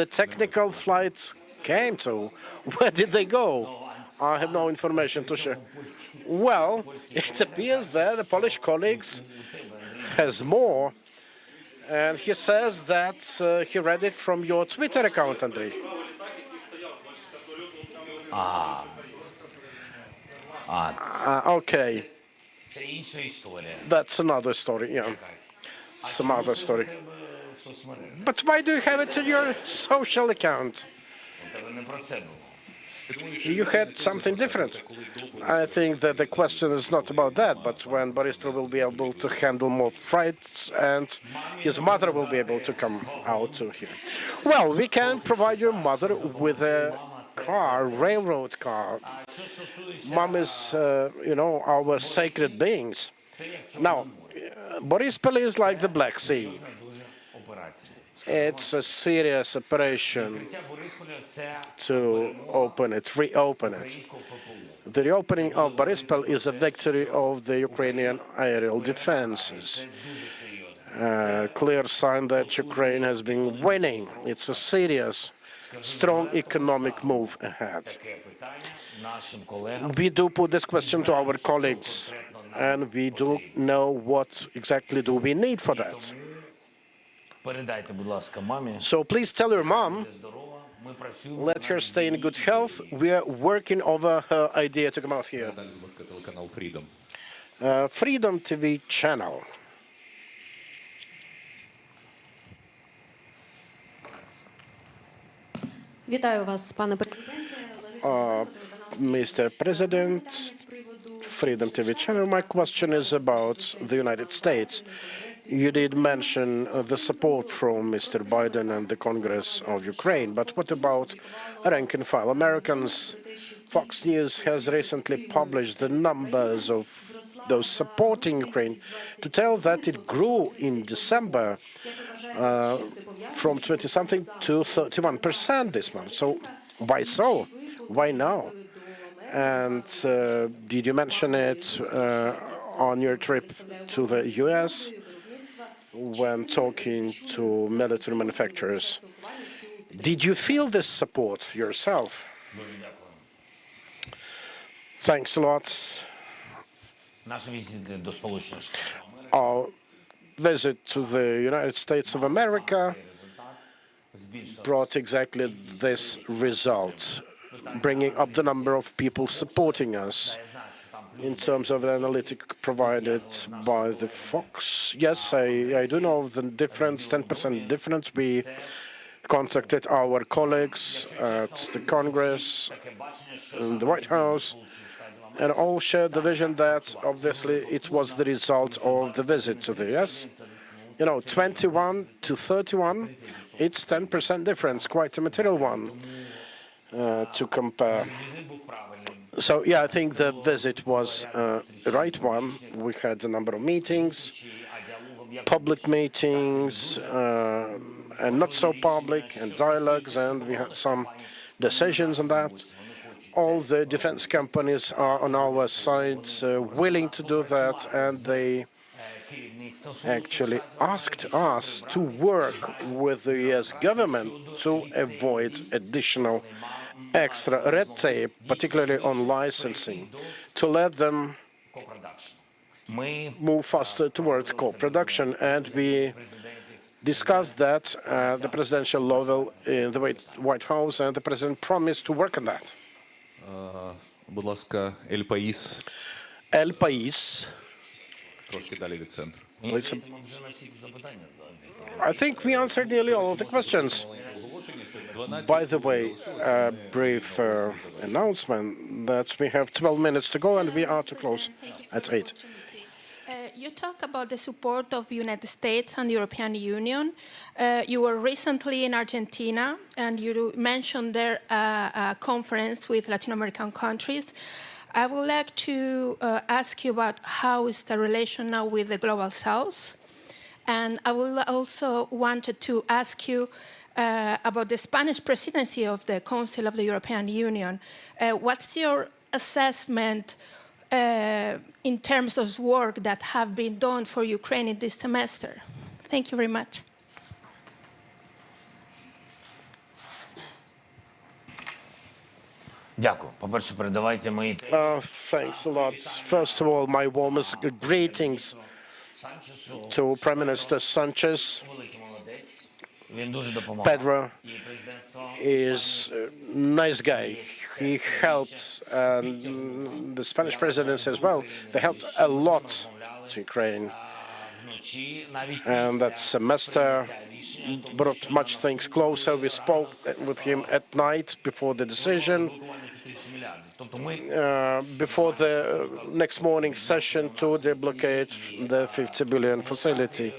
Speaker 6: the technical flight came to? Where did they go? I have no information to share. Well, it appears that the Polish colleagues has more. And he says that he read it from your Twitter account, Andriy. Okay. That's another story, yeah. Some other story. But why do you have it in your social account? You had something different. I think that the question is not about that, but when Borisov will be able to handle more flights and his mother will be able to come out to here. Well, we can provide your mother with a car, railroad car. Mom is, our sacred beings. Now, Borispol is like the Black Sea. It's a serious operation to reopen it. The reopening of Borispol is a victory of the Ukrainian aerial defenses. Clear sign that Ukraine has been winning. It's a serious, strong economic move ahead. We do put this question to our colleagues, and we do know what exactly do we need for that. So please tell your mom, let her stay in good health. We are working over her idea to come out here. Freedom TV channel.
Speaker 4: Вітаю вас, пане президенте.
Speaker 6: Mr. President, Freedom TV channel. My question is about the United States. You did mention the support from Mr. Biden and the Congress of Ukraine, but what about rank and file Americans? Fox News has recently published the numbers of those supporting Ukraine to tell that it grew in December from 20-something to 31% this month. So why so? Why now? And did you mention it on your trip to the US when talking to military manufacturers? Did you feel this support yourself? Thanks a lot. Our visit to the United States of America brought exactly this result, bringing up the number of people supporting us. In terms of the analytic provided by the Fox, yes, I do know the difference, 10% difference. We contacted our colleagues at the Congress and the White House, and all shared the vision that obviously it was the result of the visit to the US. You know, 21 to 31, it's 10% difference, quite a material one to compare. So, yeah, I think the visit was the right one. We had a number of meetings, public meetings, and not so public, and dialogues, and we had some decisions on that. All the defense companies are on our side, willing to do that, and they actually asked us to work with the US government to avoid additional extra red tape, particularly on licensing, to let them move faster towards co-production. And we discussed that at the presidential level in the White House, and the president promised to work on that.
Speaker 1: Будь ласка, El País.
Speaker 6: El País.
Speaker 1: Трошки далі від центру.
Speaker 6: I think we answered nearly all of the questions. By the way, a brief announcement that we have 12 minutes to go and we are to close at 8.
Speaker 22: You talk about the support of the United States and the European Union. You were recently in Argentina, and you mentioned there a conference with Latin American countries. I would like to ask you about how is the relation now with the Global South. And I will also wanted to ask you about the Spanish presidency of the Council of the European Union. What's your assessment in terms of work that have been done for Ukraine in this semester? Thank you very much.
Speaker 6: Thanks a lot. First of all, my warmest greetings to Prime Minister Sanchez. Pedro is a nice guy. He helped the Spanish presidency as well. They helped a lot to Ukraine. And that semester brought much things closer. We spoke with him at night before the decision, before the next morning's session to deblocate the 50 billion facility.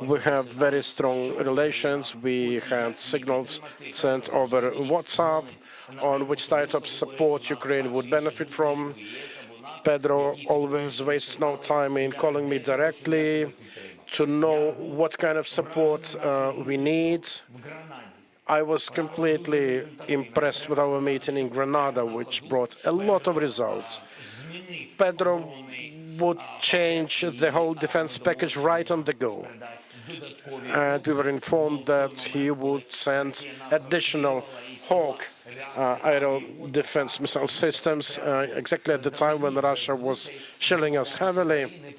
Speaker 6: We have very strong relations. We had signals sent over WhatsApp on which type of support Ukraine would benefit from. Pedro always wastes no time in calling me directly to know what kind of support we need. I was completely impressed with our meeting in Granada, which brought a lot of results. Pedro would change the whole defense package right on the go. And we were informed that he would send additional Hawk aerial defense missile systems exactly at the time when Russia was shelling us heavily.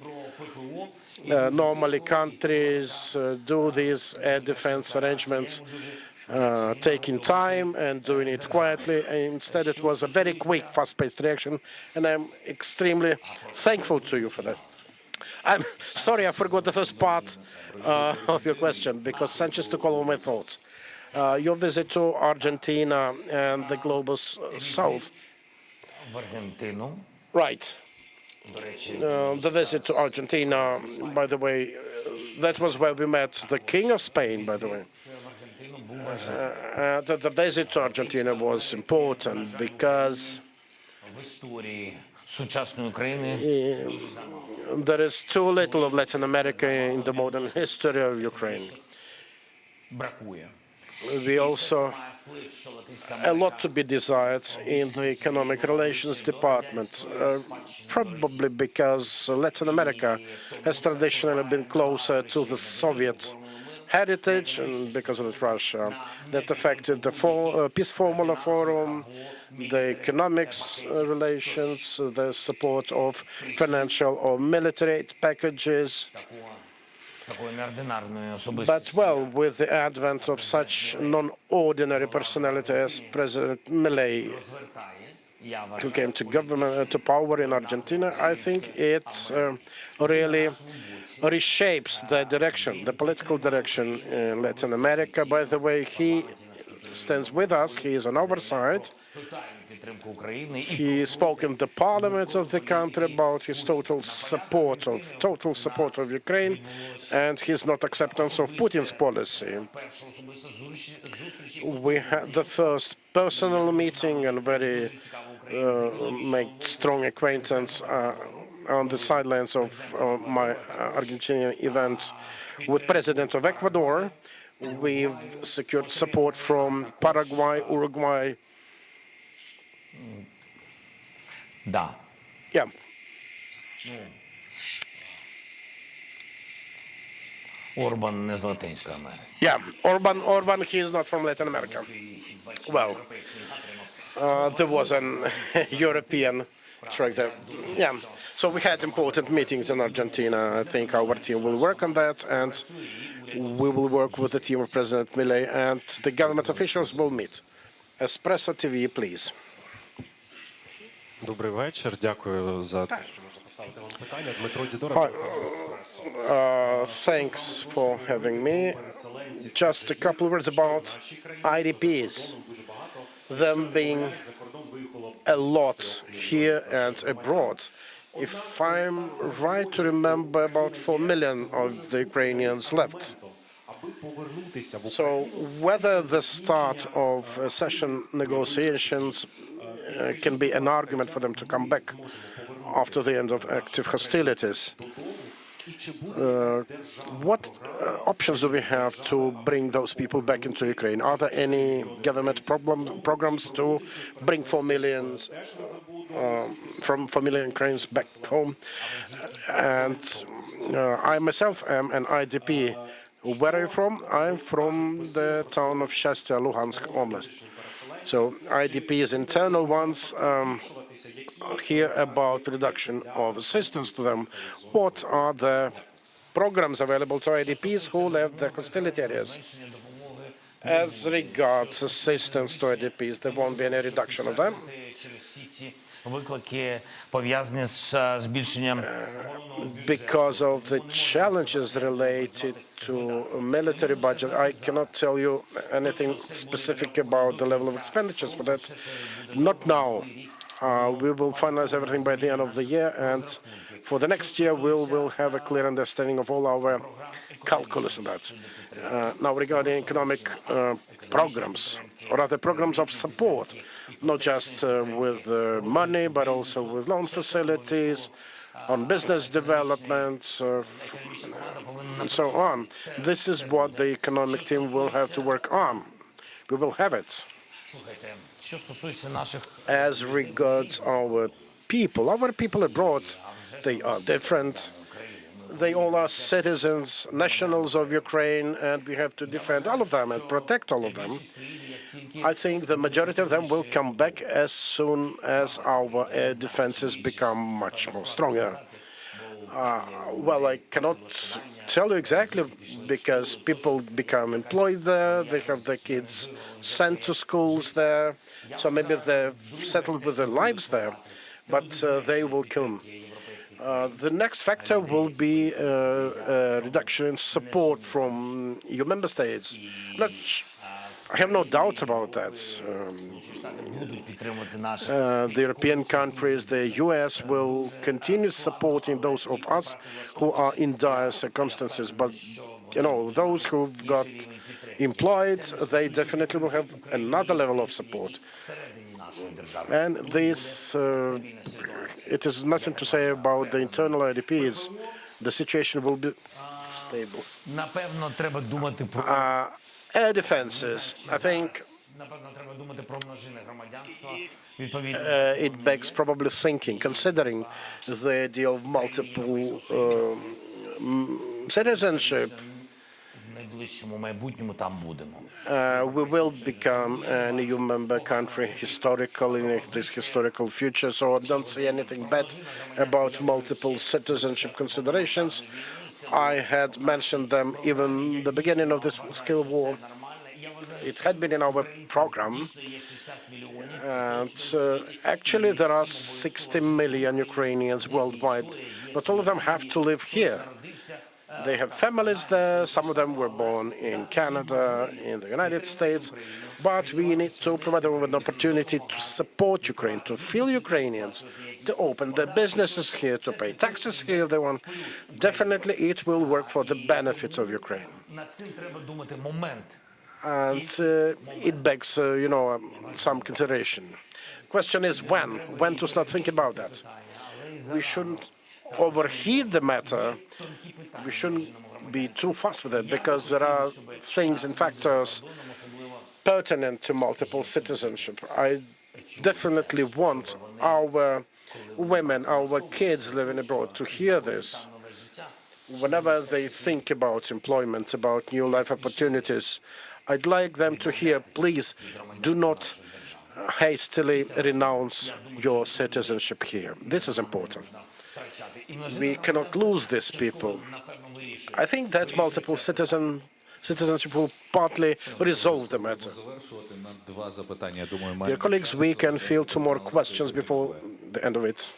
Speaker 6: Normally, countries do these air defense arrangements taking time and doing it quietly. Instead, it was a very quick, fast-paced reaction, and I'm extremely thankful to you for that. I'm sorry, I forgot the first part of your question because Sanchez took all of my thoughts. Your visit to Argentina and the global south. Right. The visit to Argentina, by the way, that was where we met the King of Spain, by the way. The visit to Argentina was important because there is too little of Latin America in the modern history of Ukraine. We also a lot to be desired in the economic relations department, probably because Latin America has traditionally been closer to the Soviet heritage and because of Russia. That affected the Peace Formula Forum, the economics relations, the support of financial or military aid packages. But, well, with the advent of such non-ordinary personality as President Milei, who came to power in Argentina, I think it really reshapes the direction, the political direction in Latin America. By the way, he stands with us. He is on our side. He spoke in the parliament of the country about his total support of Ukraine and his not acceptance of Putin's policy. We had the first personal meeting and very made strong acquaintance on the sidelines of my Argentinian event with President of Ecuador. We've secured support from Paraguay, Uruguay. Yeah. Yeah, Orban, he is not from Latin America. Well, there was an European track there. Yeah, so we had important meetings in Argentina. I think our team will work on that, and we will work with the team of President Milei, and the government officials will meet. Espresso TV, please.
Speaker 15: Добрий вечір. Дякую за те, що можна поставити вам питання. Дмитро Дідора.
Speaker 6: Thanks for having me. Just a couple of words about IDPs. Them being a lot here and abroad. If I'm right to remember, about 4 million of the Ukrainians left. So whether the start of session negotiations can be an argument for them to come back after the end of active hostilities. What options do we have to bring those people back into Ukraine? Are there any government programs to bring 4 million Ukrainians back home? And I myself am an IDP. Where are you from? I'm from the town of Shastya, Luhansk Oblast. So IDPs, internal ones, hear about reduction of assistance to them. What are the programs available to IDPs who left the hostility areas? As regards assistance to IDPs, there won't be any reduction of them. Because of the challenges related to military budget, I cannot tell you anything specific about the level of expenditures for that. Not now. We will finalize everything by the end of the year, and for the next year we will have a clear understanding of all our calculus on that. Now, regarding economic programs, or other programs of support, not just with money, but also with loan facilities, on business development, and so on. This is what the economic team will have to work on. We will have it. As regards our people abroad, they are different. They all are citizens, nationals of Ukraine, and we have to defend all of them and protect all of them. I think the majority of them will come back as soon as our air defenses become much more stronger. Well, I cannot tell you exactly because people become employed there, they have their kids sent to schools there, so maybe they've settled with their lives there, but they will come. The next factor will be a reduction in support from EU member states. I have no doubt about that. The European countries, the US will continue supporting those of us who are in dire circumstances. But, those who've got employed, they definitely will have another level of support. And this, it is nothing to say about the internal IDPs. The situation will be stable. Air defenses, I think it begs probably thinking, considering the idea of multiple citizenship. We will become an EU member country historically in this historical future, so I don't see anything bad about multiple citizenship considerations. I had mentioned them even at the beginning of this skill war. It had been in our program. And actually, there are 60 million Ukrainians worldwide. Not all of them have to live here. They have families there. Some of them were born in Canada, in the United States. But we need to provide them with an opportunity to support Ukraine, to feel Ukrainians, to open their businesses here, to pay taxes here if they want. Definitely, it will work for the benefits of Ukraine. And it begs, some consideration. Question is when to start thinking about that. We shouldn't overheat the matter. We shouldn't be too fast with it because there are things and factors pertinent to multiple citizenship. I definitely want our women, our kids living abroad to hear this. Whenever they think about employment, about new life opportunities, I'd like them to hear, please do not hastily renounce your citizenship here. This is important. We cannot lose these people. I think that multiple citizenship will partly resolve the matter. Dear colleagues, we can field 2 more questions before the end of it.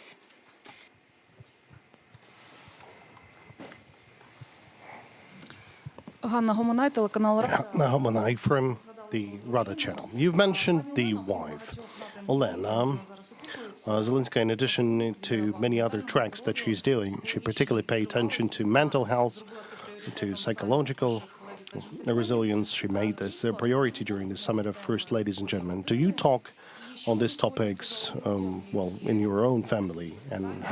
Speaker 5: Hanna
Speaker 3: Homonai from the Rada channel. You've mentioned the wife, Olena. Zelensky, in addition to many other tracks that she's doing, she particularly paid attention to mental health, to psychological resilience. She made this a priority during the summit of First Ladies and Gentlemen. Do you talk on these topics, in your own family? And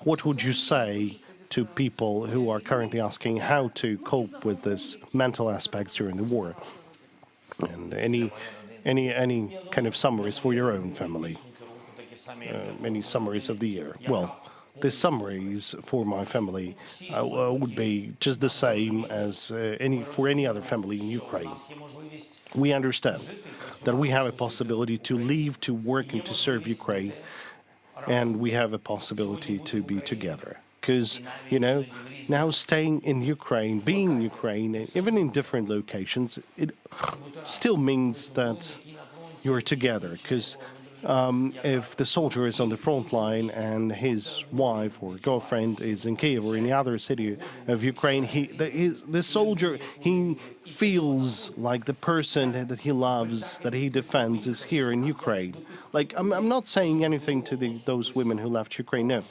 Speaker 3: what would you say to people who are currently asking how to cope with this mental aspects during the war? And any kind of summaries for your own family? Any summaries of the year? Well, the summaries for my family would be just the same as for any other family in Ukraine. We understand that we have a possibility to leave, to work, and to serve Ukraine, and we have a possibility to be together. Because, now staying in Ukraine, being in Ukraine, even in different locations, it still means that you're together. Because if the soldier is on the front line and his wife or girlfriend is in Kiev or any other city of Ukraine, the soldier, he feels like the person that he loves, that he defends, is here in Ukraine. Like, I'm not saying anything to those women who left Ukraine. No,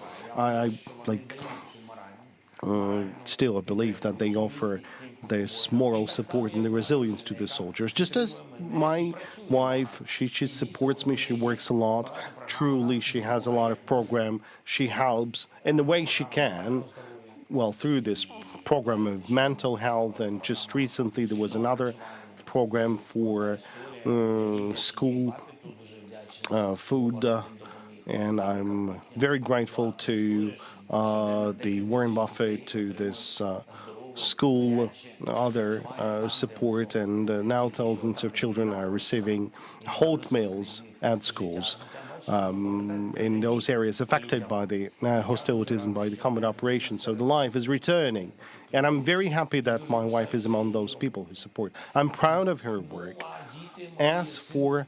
Speaker 3: still I believe that they offer this moral support and the resilience to the soldiers. Just as my wife, she supports me, she works a lot. Truly, she has a lot of program. She helps in the way she can, through this program of mental health. And just recently, there was another program for school food. And I'm very grateful to the Warren Buffett, to this school, other support, and now thousands of children are receiving hot meals at schools in those areas affected by the hostilities and by the combat operation. So the life is returning. And I'm very happy that my wife is among those people who support. I'm proud of her work. As for,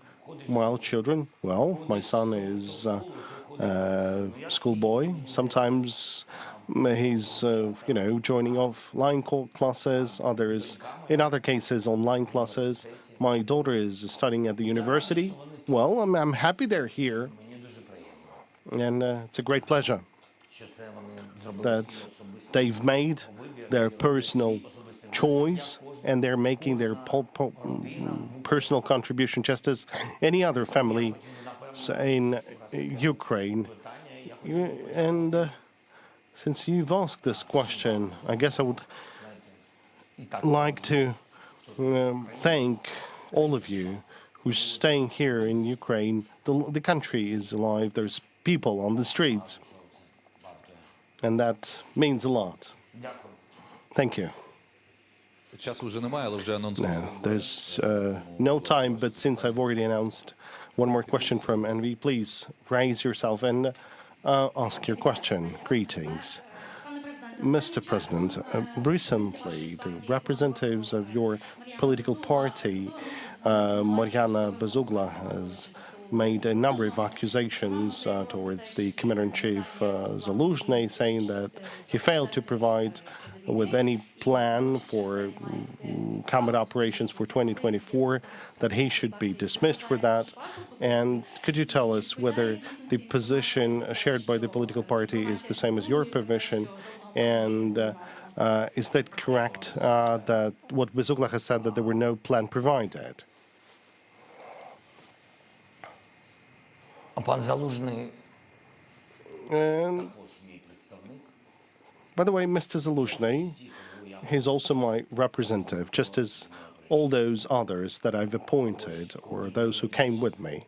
Speaker 3: well, children, well, my son is a schoolboy. Sometimes he's, joining offline classes, others, in other cases, online classes. My daughter is studying at the university. Well, I'm happy they're here, and it's a great pleasure that they've made their personal choice and they're making their personal contribution just as any other family in Ukraine. And since you've asked this question, I guess I would like to thank all of you who's staying here in Ukraine. The country is alive. There's people on the streets. And that means a lot. Thank you. No, there's no time, but since I've already announced one more question from NV, please raise yourself and ask your question. Greetings. Mr. President, recently the representatives of your political party, Mariana Bezugla, has made a number of accusations towards the Commander-in-Chief Zaluzhny, saying that he failed to provide with any plan for combat operations for 2024, that he should be dismissed for that. And could you tell us whether the position shared by the political party is the same as your position? And is that correct, that what Bezugla has said, that there were no plan provided? By the way, Mr. Zaluzhny, he's also my representative, just as all those others that I've appointed or those who came with me.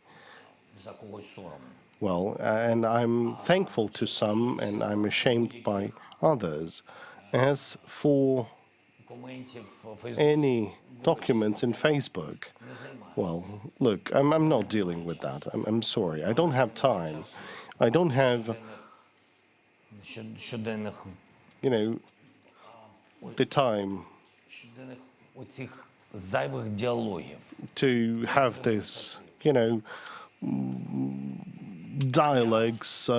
Speaker 3: Well, and I'm thankful to some and I'm ashamed by others. As for any documents in Facebook, well, look, I'm not dealing with that. I'm sorry. I don't have time. I don't have, the time to have this, dialogues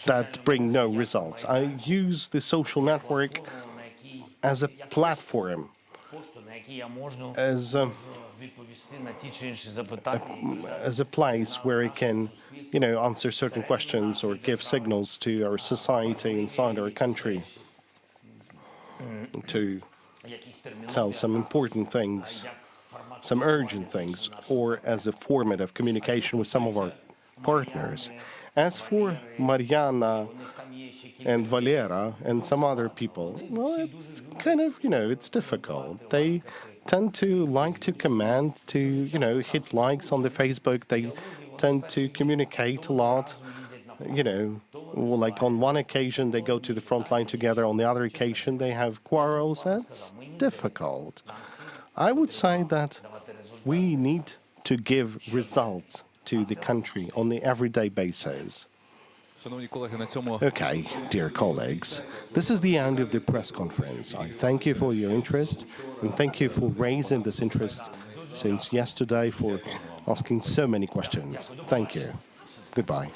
Speaker 3: that bring no results. I use the social network as a platform, as a place where it can, answer certain questions or give signals to our society inside our country, to tell some important things, some urgent things, or as a format of communication with some of our partners. As for Mariana and Valera and some other people, well, it's kind of, it's difficult. They tend to like to comment, to, hit likes on the Facebook. They tend to communicate a lot. Like on one occasion, they go to the front line together. On the other occasion, they have quarrels. That's difficult. I would say that we need to give results to the country on the everyday basis. Okay, dear colleagues, this is the end of the press conference. I thank you for your interest, and thank you for raising this interest since yesterday, for asking so many questions. Thank you. Goodbye.